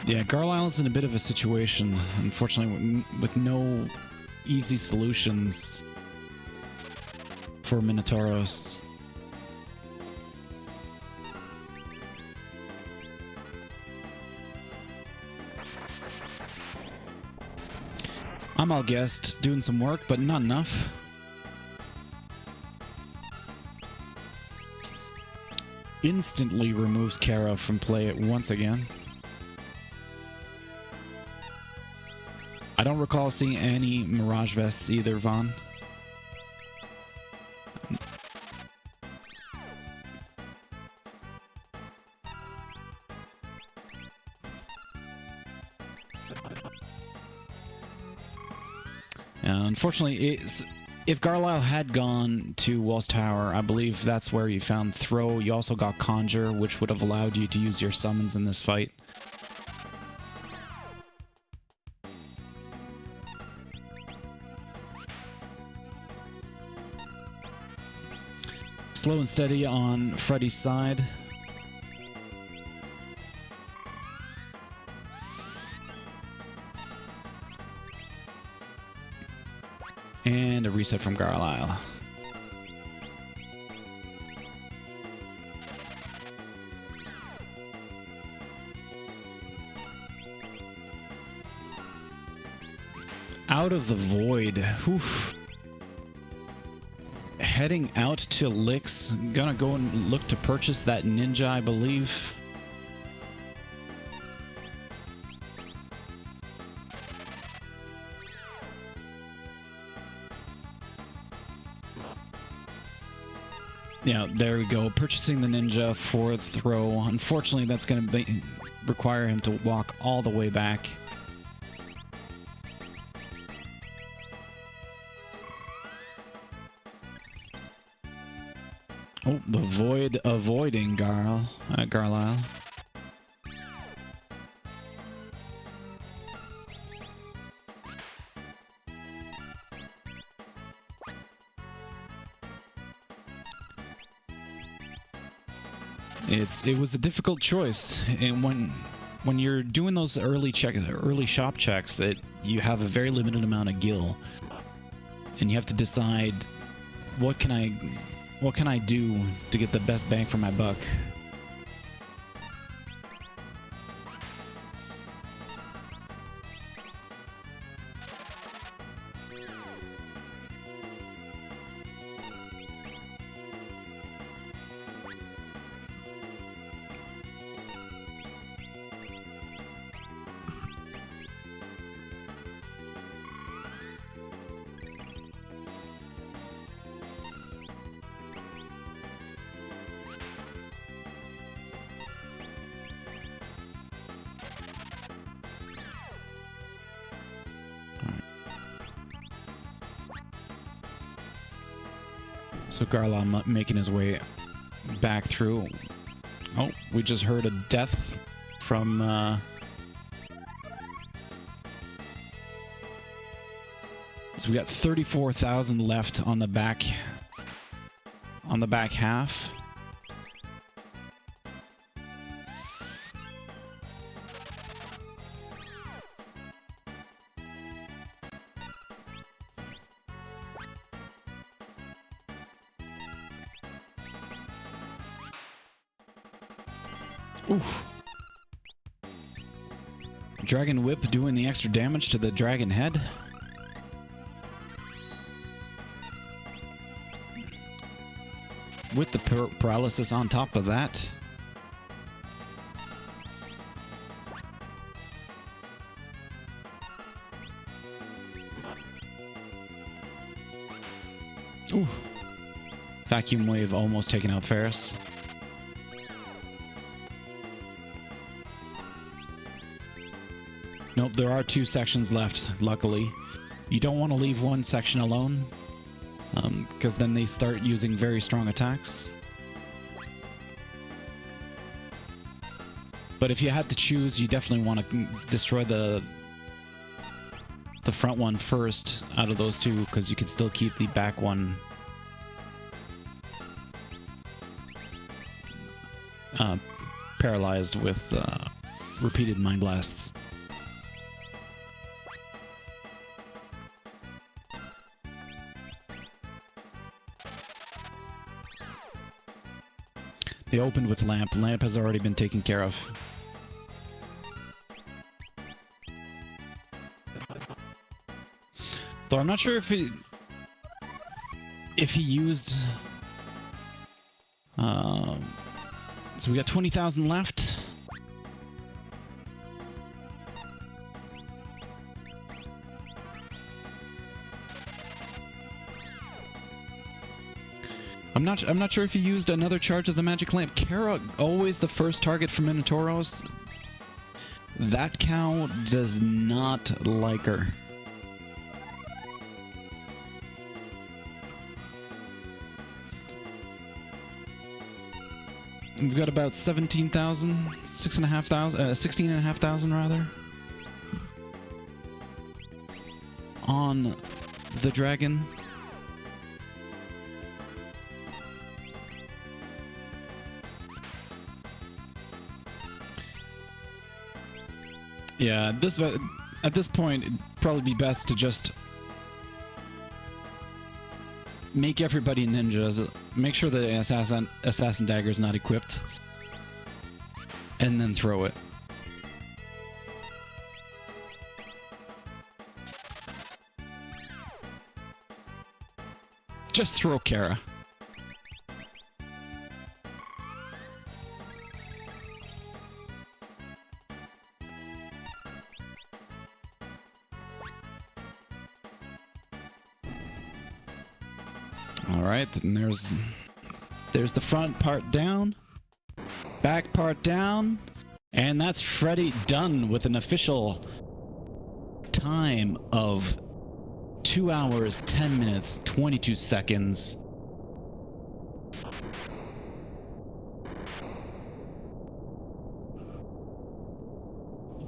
Yeah, Garlyle's in a bit of a situation, unfortunately, with no easy solutions for Minotauros. I'm all guessed, doing some work, but not enough. Instantly removes Kara from play once again. I don't recall seeing any Mirage Vests either, Vaughn. Unfortunately, if Garlyle had gone to Walls Tower, I believe that's where you found Throw. You also got Conjure, which would have allowed you to use your summons in this fight. Slow and steady on Freddie's side. And a reset from Garlyle. Out of the void. Oof. Heading out to Lix. Gonna go and look to purchase that ninja, I believe. Yeah, there we go. Purchasing the ninja for Throw. Unfortunately, that's going to require him to walk all the way back. Oh, the void avoiding Garlyle. It was a difficult choice, and when you're doing those early shop checks, you have a very limited amount of gil, and you have to decide what can I do to get the best bang for my buck. So Garlyle making his way back through. Oh, we just heard a death from so we got 34,000 left on the back half. Oof. Dragon Whip doing the extra damage to the dragon head. With the paralysis on top of that. Ooh. Vacuum Wave almost taking out Ferris. Nope, there are 2 sections left, luckily. You don't want to leave one section alone, because then they start using very strong attacks. But if you had to choose, you definitely want to destroy the front one first out of those 2, because you can still keep the back one paralyzed with repeated Mind Blasts. They opened with Lamp. Lamp has already been taken care of. Though I'm not sure if he used. So we got 20,000 left. I'm not sure if he used another charge of the magic lamp. Kara, always the first target for Minotauros. That cow does not like her. We've got about 17,000, 16,500 rather, on the dragon. Yeah, at this point, it'd probably be best to just make everybody ninjas. Make sure the assassin dagger is not equipped, and then throw it. Just throw Kara. Alright, and there's the front part down, back part down, and that's Freddeh done with an official time of 2 hours, 10 minutes, 22 seconds.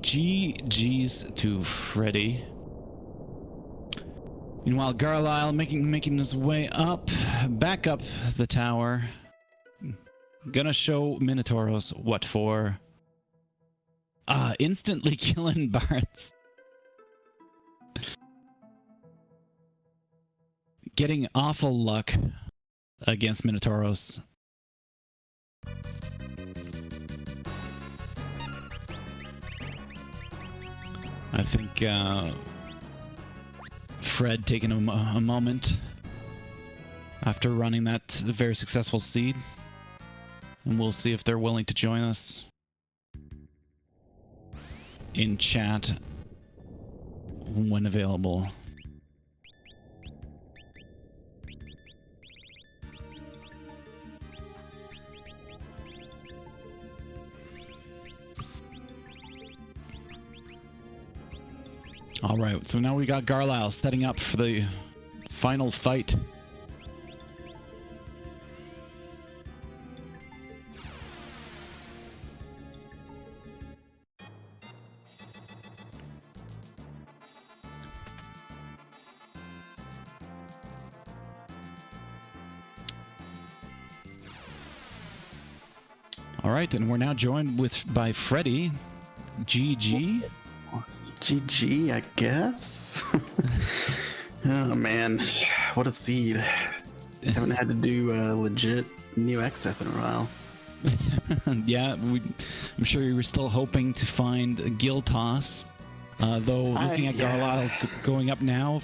GG's to Freddeh. Meanwhile, Garlyle making his way up, back up the tower. Gonna show Minotauros what for. Instantly killing Bards. Getting awful luck against Minotauros. I think Fred taking a moment after running that very successful seed, and we'll see if they're willing to join us in chat when available. All right, so now we got Garlyle setting up for the final fight. All right, and we're now joined by Freddeh. GG. GG, I guess. Oh man, what a seed. Haven't had to do legit new X-Death in a while. Yeah, I'm sure you were still hoping to find a Gil Toss. Though looking at Garlyle going up now,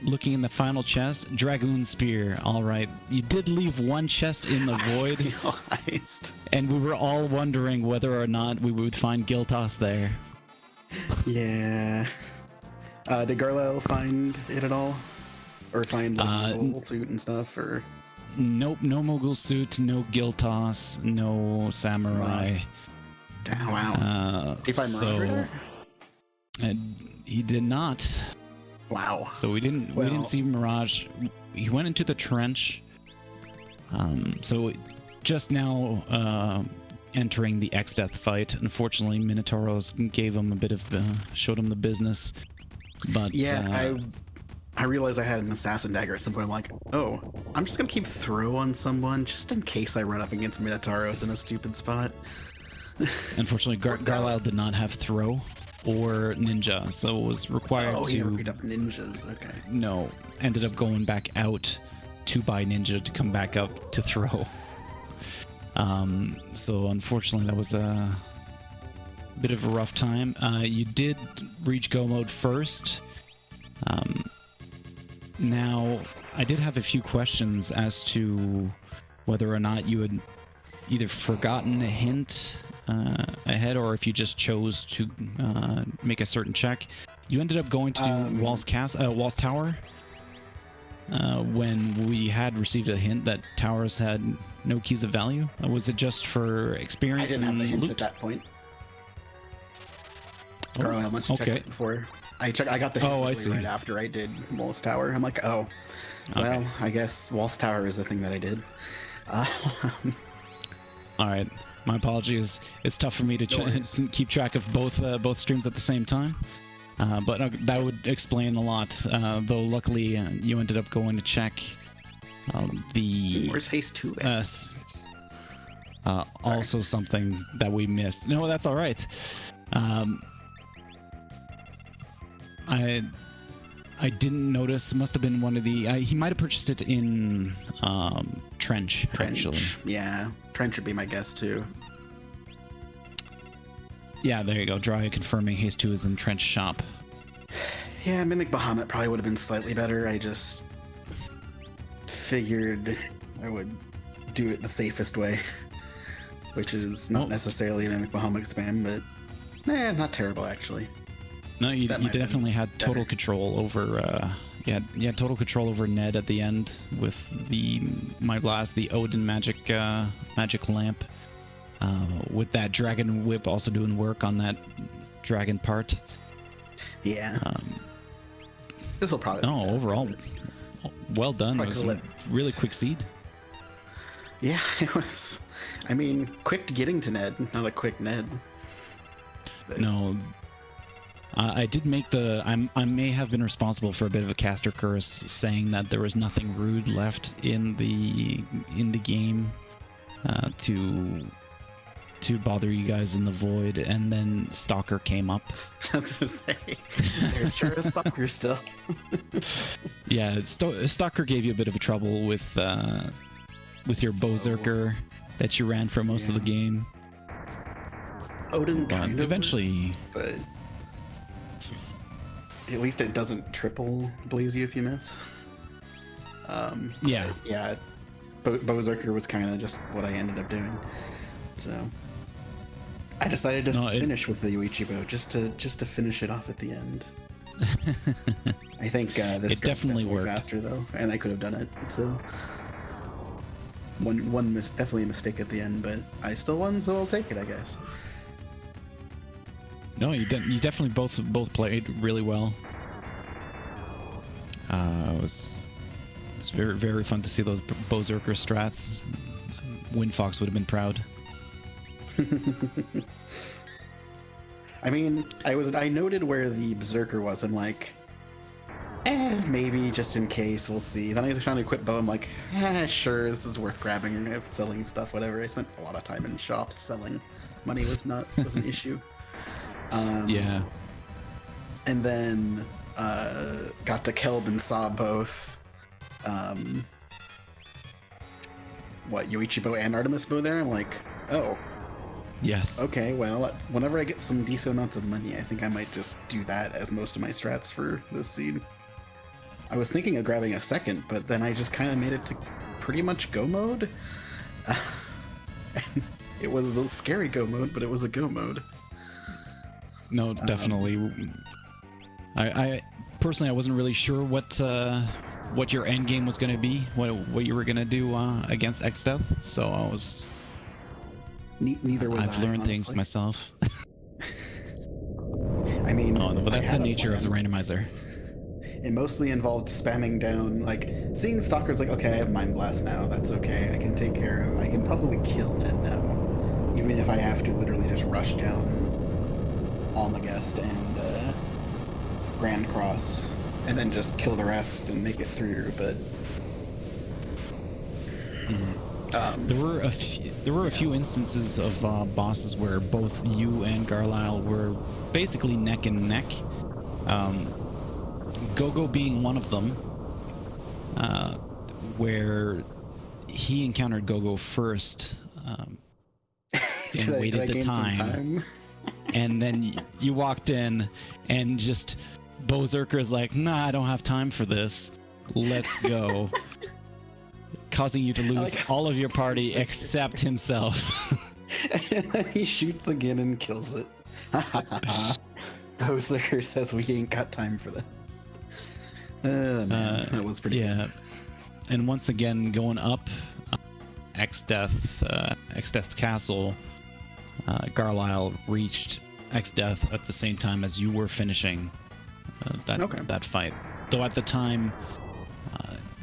looking in the final chest, Dragoon Spear. All right, you did leave one chest in the void, realized. And we were all wondering whether or not we would find Gil Toss there. Yeah. Did Garlyle find it at all? Or find like Mogul suit and stuff? Or nope, no Mogul suit, no Gil Toss, no Samurai. Damn, wow. Did he find Mirage? He did not. Wow. So we didn't see Mirage. He went into the trench. So just now entering the X-Death fight. Unfortunately, Minotauros gave him a bit of showed him the business. But yeah, I realized I had an assassin dagger at some point. I'm like, oh, I'm just gonna keep throw on someone just in case I run up against Minotauros in a stupid spot. Unfortunately, Garlyle did not have throw or ninja, so it was required to. He picked up ninjas. Okay. No, ended up going back out to buy ninja to come back up to throw. So unfortunately, that was a bit of a rough time. You did reach go mode first. Now, I did have a few questions as to whether or not you had either forgotten a hint ahead, or if you just chose to make a certain check. You ended up going to do Wall's Tower when we had received a hint that towers had no keys of value. Was it just for experience? I didn't have the hint loot? at that point. Garlyle must have checked it before. I got the hint I see. right after I did Wall's Tower. I'm like, oh, well, okay. I guess Wall's Tower is the thing that I did. All right, my apologies. It's tough for me to keep track of both streams at the same time, but that would explain a lot. Though luckily, you ended up going to check the. Where's Haste 2? Also something that we missed. No, that's all right. I didn't notice. Must have been one of the. He might have purchased it in Trench. Actually. Yeah, Trench would be my guess too. Yeah, there you go. Dry confirming Haste 2 is in Trench shop. Yeah, Mimic Bahamut probably would have been slightly better. I just figured I would do it the safest way, which is not necessarily a Mimic Bahamut spam, but not terrible actually. No, you definitely had total control over. You had total control over Ned at the end with my blast, the Odin magic lamp, with that dragon whip also doing work on that dragon part. Yeah. This will probably. No, overall, well done. It was a really quick seed. Yeah, it was. I mean, quick getting to Ned, not a quick Ned. But... No. I did make I may have been responsible for a bit of a caster curse, saying that there was nothing rude left in the game to bother you guys in the void, and then Stalker came up. I was gonna say, there's sure a Stalker still. Yeah, Stalker gave you a bit of a trouble with your Berserker that you ran for most of the game. Odin kind of eventually works, but at least it doesn't triple blaze you if you miss. Yeah. Berserker was kind of just what I ended up doing. So I decided to finish with the Uichibo just to finish it off at the end. I think this definitely worked faster though, and I could have done it. So definitely a mistake at the end, but I still won, so I'll take it, I guess. No, you definitely both played really well. It's very, very fun to see those Berserker strats. Windfox would have been proud. I mean, I noted where the Berserker was. I'm like, Maybe just in case, we'll see. Then I found a equip bow. I'm like, sure, this is worth grabbing, selling stuff, whatever. I spent a lot of time in shops selling. Money was an issue. Yeah. And then got to Kelb and saw both. Yoichi bow and Artemis bow there. I'm like, oh. Yes. Okay, well, whenever I get some decent amounts of money, I think I might just do that as most of my strats for this seed. I was thinking of grabbing a second, but then I just kind of made it to pretty much go mode. And it was a scary go mode, but it was a go mode. No, definitely. I personally, I wasn't really sure what your end game was going to be, what you were going to do against X-Death, so I was... Neither was I've learned things myself. I mean... Oh, but that's the nature of the randomizer. It mostly involved spamming down, like, seeing Stalker's like, okay, I have Mind Blast now, that's okay, I can take care of... I can probably kill Ned now. Even if I have to literally just rush down Almagest and Grand Cross, and then just kill the rest and make it through, but... There were a few instances of bosses where both you and Garlyle were basically neck and neck. Gogo being one of them, where he encountered Gogo first and waited the time. And then you walked in and just Berserker's like, nah, I don't have time for this. Let's go. Causing you to lose all of your party except himself. And then he shoots again and kills it. Berserker says we ain't got time for this. Man, that was pretty good. And once again, going up X-Death Castle, Garlyle reached X-Death at the same time as you were finishing that fight. Though at the time,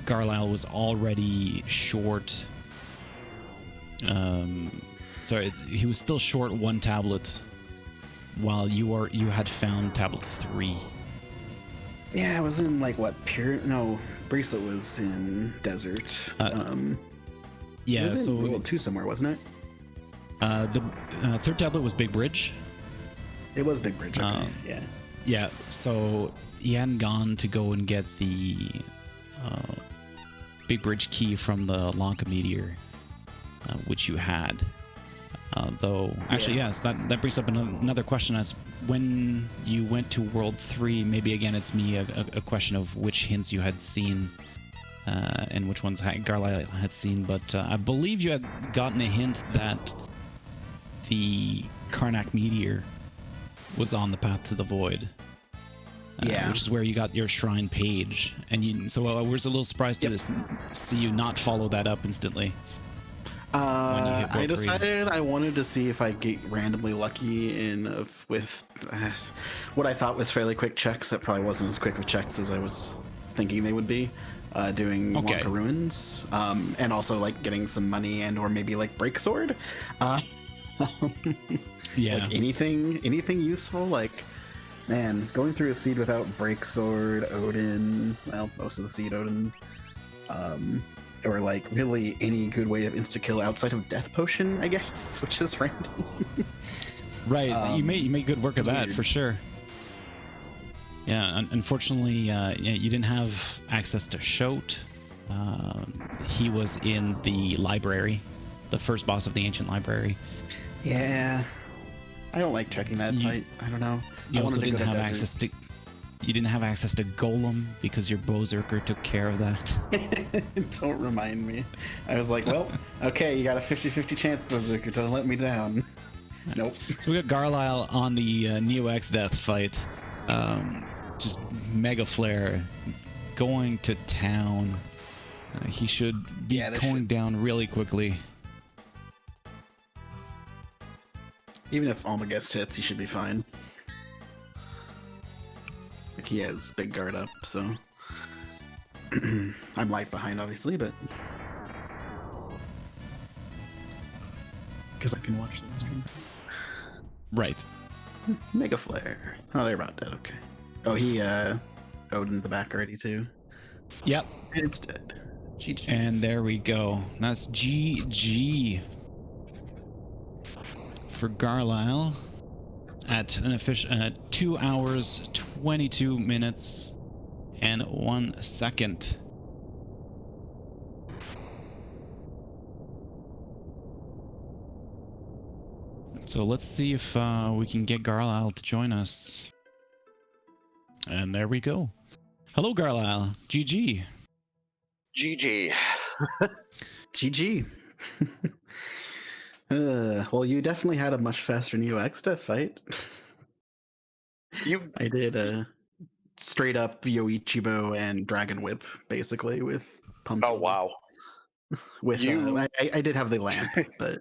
Garlyle was already short. Sorry, he was still short one tablet, while you had found tablet 3. Yeah, I was in like what period? No, Bracelet was in Desert. Yeah, it was so in World 2 somewhere, wasn't it? The third tablet was Big Bridge. It was Big Bridge. Okay. Yeah. Yeah. So he hadn't gone to go and get the Big Bridge key from the Lanka meteor, which you had. Though, actually, yes, that brings up another question: as when you went to World 3, maybe again it's me a question of which hints you had seen and which ones Garlyle had seen. But I believe you had gotten a hint that the Karnak meteor was on the path to the void. Which is where you got your shrine page, and so I was a little surprised to see you not follow that up instantly. I decided I wanted to see if I get randomly lucky with what I thought was fairly quick checks. That probably wasn't as quick of checks as I was thinking they would be. Doing Wonka Ruins, and also like getting some money and or maybe like Break Sword. Yeah, like anything useful, like. Man, going through a seed without Break Sword, Odin, well, most of the seed Odin, or like really any good way of insta-kill outside of Death Potion, I guess, which is random. Right, you made good work of that, for sure. Yeah, unfortunately, you didn't have access to Shote. He was in the library, the first boss of the Ancient Library. Yeah. I don't like checking that fight. I don't know. You also didn't have access to. You didn't have access to Golem because your Berserker took care of that. Don't remind me. I was like, well, okay, you got a 50-50 chance, Berserker. Don't let me down. Nope. So we got Garlyle on the Neo X-Death fight. Just Mega Flare going to town. He should be going down really quickly. Even if Alma gets hits, he should be fine. Like he has big guard up, so I'm light behind, obviously, but because I can watch the stream. Right. Mega Flare. Oh, they're about dead. Okay. Oh, he Odin in the back already too. Yep. It's dead. GG. And there we go. That's GG for Garlyle at an official 2 hours, 22 minutes, and 1 second. So let's see if we can get Garlyle to join us. And there we go. Hello, Garlyle. GG. GG. GG. Well, you definitely had a much faster Neo Exdeath fight. I did a straight up Yoichibo and Dragon Whip, basically, with pump. Oh, wow. With I did have the lamp, but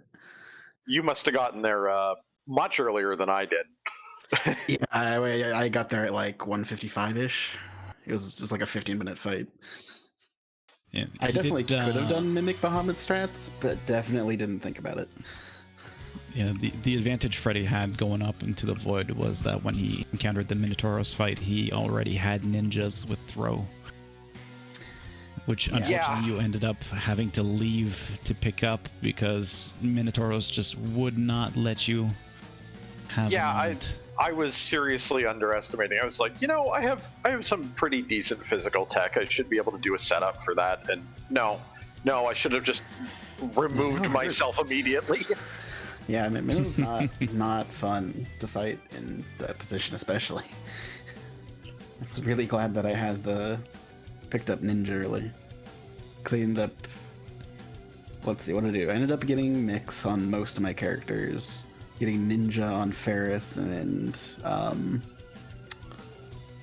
you must have gotten there much earlier than I did. Yeah, I got there at like 1:55-ish. It was like a 15-minute fight. Yeah, I definitely could have done Mimic Bahamut strats, but definitely didn't think about it. Yeah, the advantage Freddeh had going up into the void was that when he encountered the Minotauros fight, he already had ninjas with throw. Which unfortunately you ended up having to leave to pick up because Minotauros just would not let you have I was seriously underestimating. I was like, I have some pretty decent physical tech. I should be able to do a setup for that. And no, I should have just removed myself immediately. Yeah, I mean, Minno's not fun to fight in that position, especially. I'm really glad that I had picked up Ninja early. Because I ended up... Let's see, what did I do? I ended up getting Mix on most of my characters. Getting Ninja on Ferris and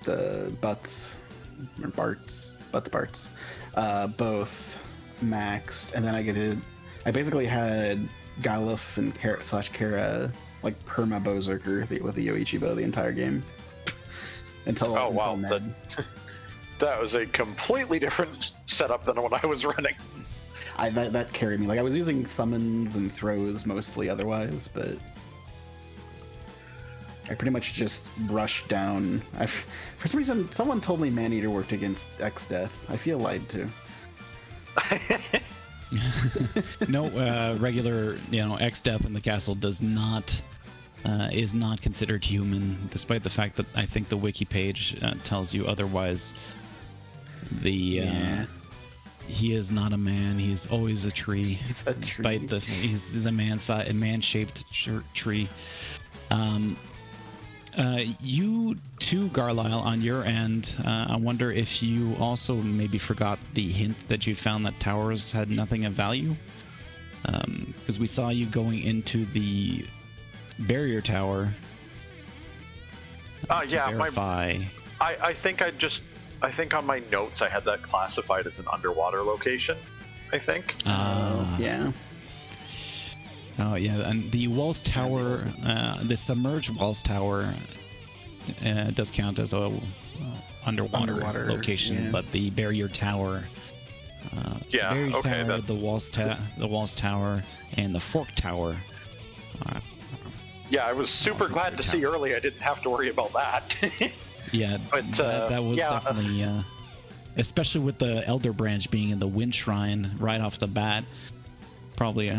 the Butts, or Barts, both maxed. And then I basically had Galuf and Kara like perma Berserker with the Yoichibo the entire game. until Ned. That was a completely different setup than what I was running. That carried me. Like I was using summons and throws mostly otherwise, but I pretty much just rushed down. For some reason, someone told me Maneater worked against Exdeath. I feel lied to. No, regular, Exdeath in the castle is not considered human, despite the fact that I think the wiki page tells you otherwise. He is not a man. He's always a tree. He's a tree. Despite he's a man-shaped tree. You too, Garlyle, on your end, I wonder if you also maybe forgot the hint that you found that towers had nothing of value? Because we saw you going into the barrier tower to verify. I think on my notes I had that classified as an underwater location, I think. Yeah. Oh, yeah, and the Walls Tower, the submerged Walls Tower does count as a underwater location, but the Barrier Tower, the Walls Tower, and the Fork Tower. I was super glad to see early I didn't have to worry about that. Yeah, but that was definitely, especially with the Elder Branch being in the Wind Shrine right off the bat, probably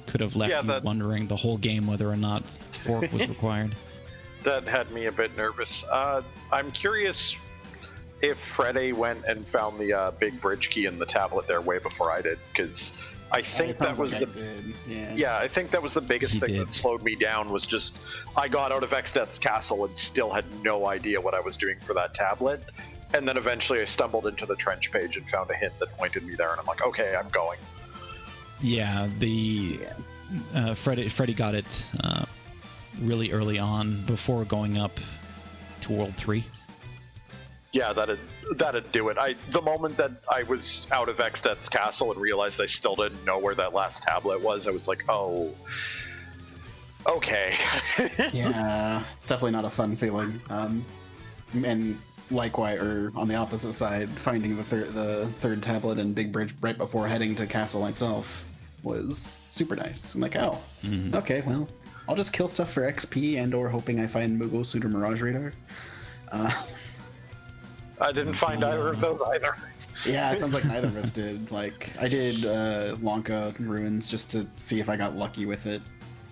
could have left you wondering the whole game whether or not Fork was required. That had me a bit nervous. I'm curious if Freddeh went and found the big bridge key in the tablet there way before I did, because I think that was I think that was the biggest thing that slowed me down. Was just I got out of Exdeath's castle and still had no idea what I was doing for that tablet, and then eventually I stumbled into the trench page and found a hint that pointed me there, and I'm like, okay, I'm going. Yeah, Freddeh got it really early on before going up to World 3. Yeah, that'd do it. The moment that I was out of Exdeath's castle and realized I still didn't know where that last tablet was, I was like, oh, okay. Yeah, it's definitely not a fun feeling. And likewise, or on the opposite side, finding the third tablet and Big Bridge right before heading to castle itself was super nice. I'm like, okay, well, I'll just kill stuff for XP and or hoping I find Moogle Suitor Mirage Radar. I didn't find either of those either. Yeah, it sounds like neither of us did. Like, I did Lanka Ruins just to see if I got lucky with it.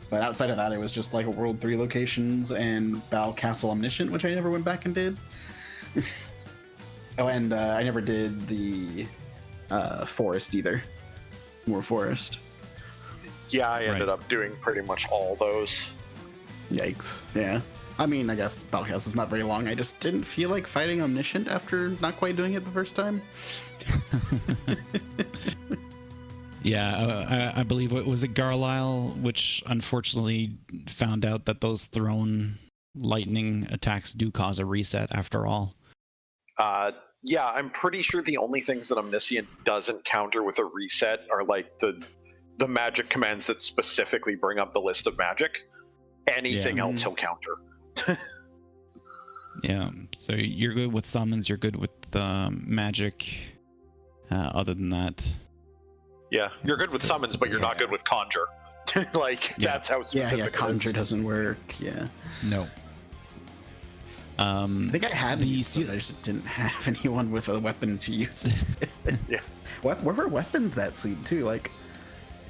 But outside of that, it was just like World 3 locations and Bal Castle Omniscient, which I never went back and did. Oh, and I never did the Forest either. More Forest. Yeah, I ended up doing pretty much all those. Yikes. Yeah. I mean, I guess Bal Castle is not very long. I just didn't feel like fighting Omniscient after not quite doing it the first time. Yeah, I believe it was Garlyle, which unfortunately found out that those thrown lightning attacks do cause a reset after all. Yeah, I'm pretty sure the only things that Omniscient doesn't counter with a reset are like the magic commands that specifically bring up the list of magic. Anything else he'll counter. Yeah, so you're good with summons, you're good with magic. Other than that, yeah, you're good with summons, but you're not good with conjure. That's how specific. Yeah, conjure doesn't work. Yeah, no. I think I had these, but I just didn't have anyone with a weapon to use it. Yeah, what were weapons that seed too? Like,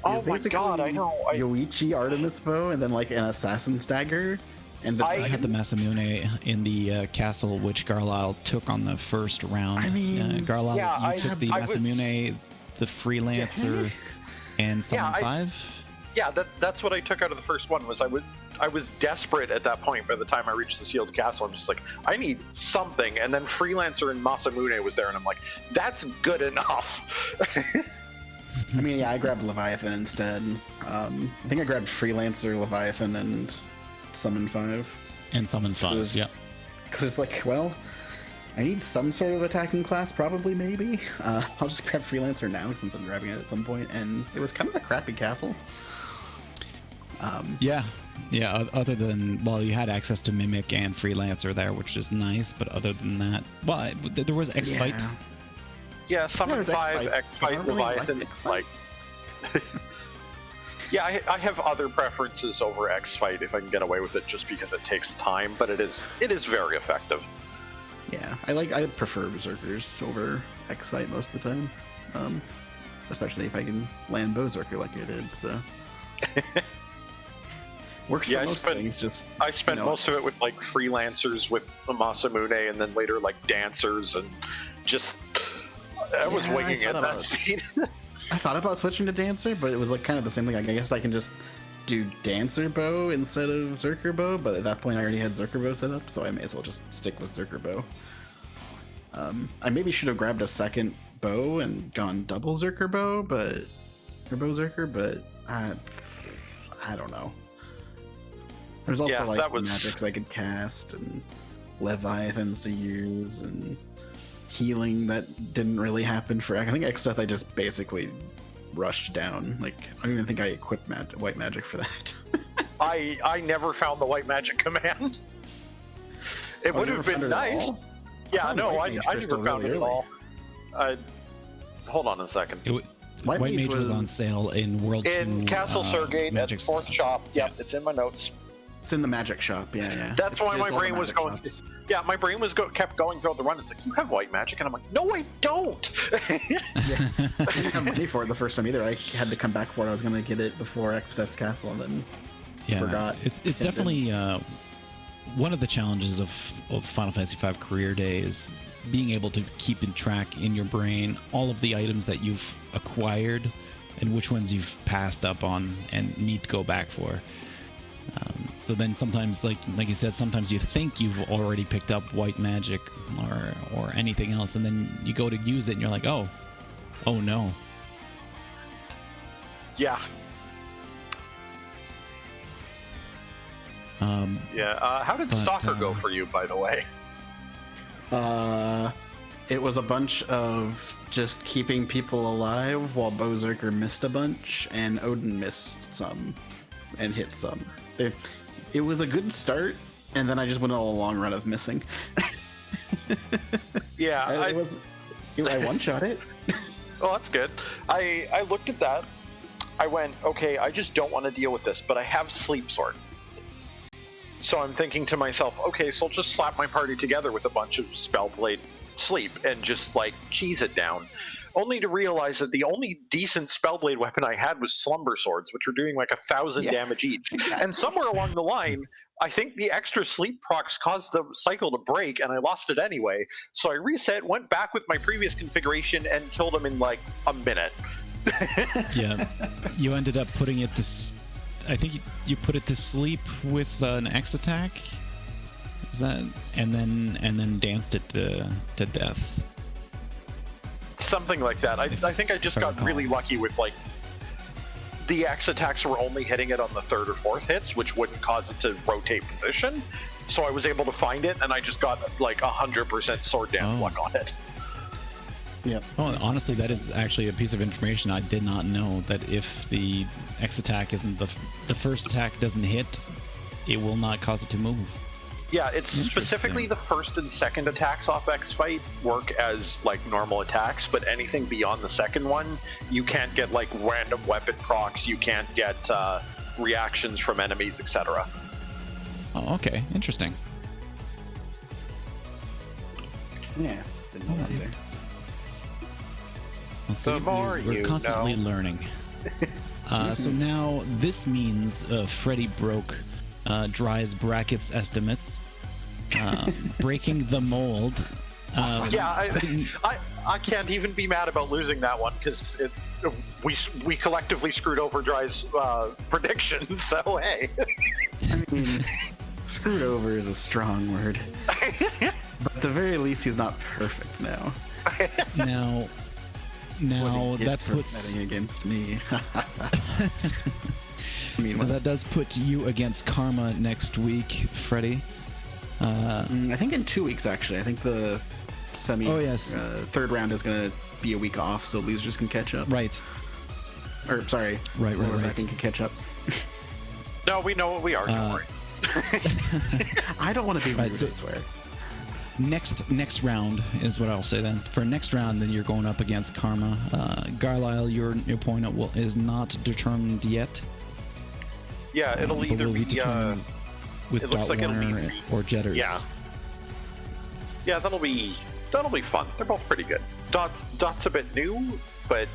oh my god, I know. Yoichi Artemis bow, and then like an assassin's dagger. And I had the Masamune in the castle, which Garlyle took on the first round. I mean, Garlyle, you took the Masamune, the Freelancer, and Summon 5? Yeah, that's what I took out of the first one. Was I was desperate at that point. By the time I reached the sealed castle, I'm just like, I need something. And then Freelancer and Masamune was there, and I'm like, that's good enough. I mean, yeah, I grabbed Leviathan instead. I think I grabbed Freelancer, Leviathan, and Summon 5. And Summon 5, yeah. Because it's like, well, I need some sort of attacking class, probably, maybe. I'll just grab Freelancer now, since I'm grabbing it at some point, and it was kind of a crappy castle. Yeah, other than, well, you had access to Mimic and Freelancer there, which is nice, but other than that, well, there was X-Fight. Yeah, Summon 5, X-Fight, Leviathan, like... Yeah, I have other preferences over X-Fight if I can get away with it, just because it takes time, but it is very effective. Yeah, I prefer Berserkers over X-Fight most of the time, especially if I can land Berserker like I did. So works for most things. I spent most of it with like Freelancers with Masamune, and then later like Dancers, and just I was winging it that scene. I thought about switching to Dancer, but it was like kind of the same thing. I guess I can just do Dancer bow instead of Zerker bow, but at that point I already had Zerker bow set up, so I may as well just stick with Zerker bow. I maybe should have grabbed a second bow and gone double Zerker bow, but I don't know. There's also magics I could cast and Leviathans to use and healing that didn't really happen for. I think X-Death I just basically rushed down. Like, I don't even think I equipped white magic for that. I never found the white magic command. It would have been nice. Yeah, no, I never found it at all. Hold on a second. White Mage was on sale in World 2. In Castle Surgate at 4th shop. Yep, it's in my notes. It's in the magic shop, yeah. That's why my brain was going... Shops. Yeah, my brain was kept going throughout the run. It's like, you have white magic? And I'm like, no, I don't! Yeah. I didn't have money for it the first time either. I had to come back for it. I was going to get it before X-Death's Castle and then forgot. It's definitely one of the challenges of Final Fantasy V Career Day is being able to keep in track in your brain all of the items that you've acquired and which ones you've passed up on and need to go back for. So then sometimes, like you said, sometimes you think you've already picked up white magic or anything else, and then you go to use it and you're like, oh no. Yeah. How did Stalker go for you, by the way? It was a bunch of just keeping people alive while Berserker missed a bunch and Odin missed some and hit some. It was a good start, and then I just went on a long run of missing. Yeah, I one-shot it. Well, that's good. I looked at that. I went, okay, I just don't want to deal with this, but I have Sleep Sword. So I'm thinking to myself, okay, so I'll just slap my party together with a bunch of Spellblade sleep and just like cheese it down. Only to realize that the only decent Spellblade weapon I had was Slumber Swords, which were doing like 1,000 damage each. And somewhere along the line, I think the extra sleep procs caused the cycle to break, and I lost it anyway. So I reset, went back with my previous configuration, and killed him in like a minute. Yeah, you ended up putting it to. I think you put it to sleep with an X attack. Is that and then danced it to death. Something like that. I think I just got really lucky with like the X attacks were only hitting it on the 3rd or 4th hits, which wouldn't cause it to rotate position. So I was able to find it, and I just got like 100% sword dance luck on it. Yep. Oh, honestly, that is actually a piece of information I did not know. That if the X attack isn't the first attack doesn't hit, it will not cause it to move. Yeah, it's specifically the first and second attacks off X Fight work as like normal attacks, but anything beyond the second one, you can't get like random weapon procs, you can't get reactions from enemies, etc. Oh, okay, interesting. Yeah, didn't know that either. Well, see, The more we're you constantly know. learning. So now this means Freddie broke Dry's brackets estimates, breaking the mold. I can't even be mad about losing that one because we collectively screwed over Dry's prediction. So hey, I mean, screwed over is a strong word, but at the very least, he's not perfect now. Now that puts betting against me. well, that does put you against Karma next week, Freddie. I think in 2 weeks, actually. I think the third round is going to be a week off, so losers can catch up. Right. Or, sorry. Right. Can catch up. No, we know what we are. Don't worry. I don't want to be rude, Right, so- I swear. Next round is what I'll say then. For next round, then you're going up against Karma. Garlyle, your opponent is not determined yet. Yeah, it'll but either will be determined with it looks like it'll be Dotwarner or Jetters. Yeah, that'll be fun. They're both pretty good. Dot's a bit new, but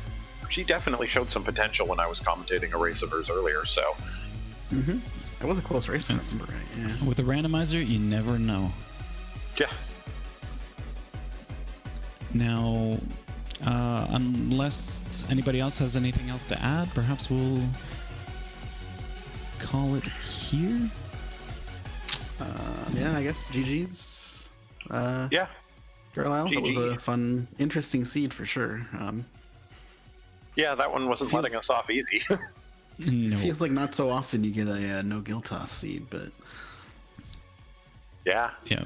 she definitely showed some potential when I was commentating a race of hers earlier. So, It was a close race, if I remember right. Yeah. With a randomizer, you never know. yeah. Now, unless anybody else has anything else to add, perhaps we'll call it here. Yeah, I guess GG's. Yeah. Garlyle, that was GG. a fun, interesting seed for sure. Yeah, that one wasn't letting us off easy. No. Feels like not so often you get a no guilt toss seed, but Yeah. Yeah.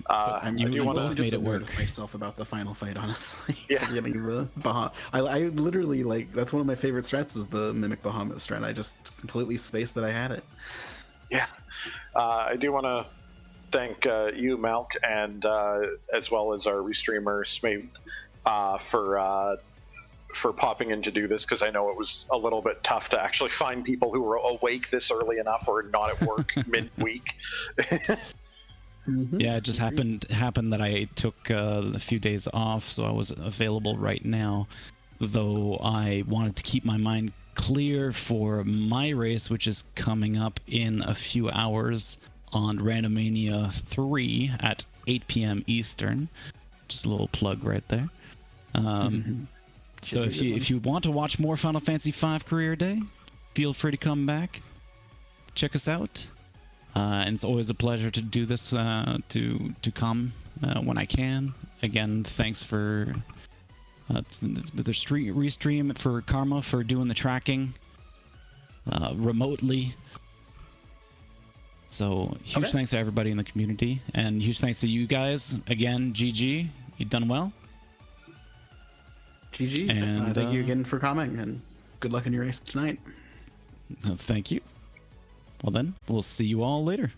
You want both to made it work. myself about the final fight, honestly. Yeah. Getting the I literally like that's one of my favorite strats is the Mimic Bahamut strat. I just completely spaced that I had it. Yeah. I do want to thank you, Malk, and as well as our restreamer Smee for popping in to do this, because I know it was a little bit tough to actually find people who were awake this early enough or not at work midweek. Yeah, it just happened that I took a few days off, so I was available right now. Though I wanted to keep my mind clear for my race, which is coming up in a few hours on Randomania 3 at 8 p.m. Eastern. Just a little plug right there. So if you want to watch more Final Fantasy V Career Day, feel free to come back, check us out. And it's always a pleasure to do this, to come when I can. Again, thanks for the restream for Karma for doing the tracking remotely. So huge thanks to everybody in the community, and huge thanks to you guys. Again, GG, you've done well. GG. And, thank you again for coming, and good luck in your race tonight. Thank you. Well then, we'll see you all later.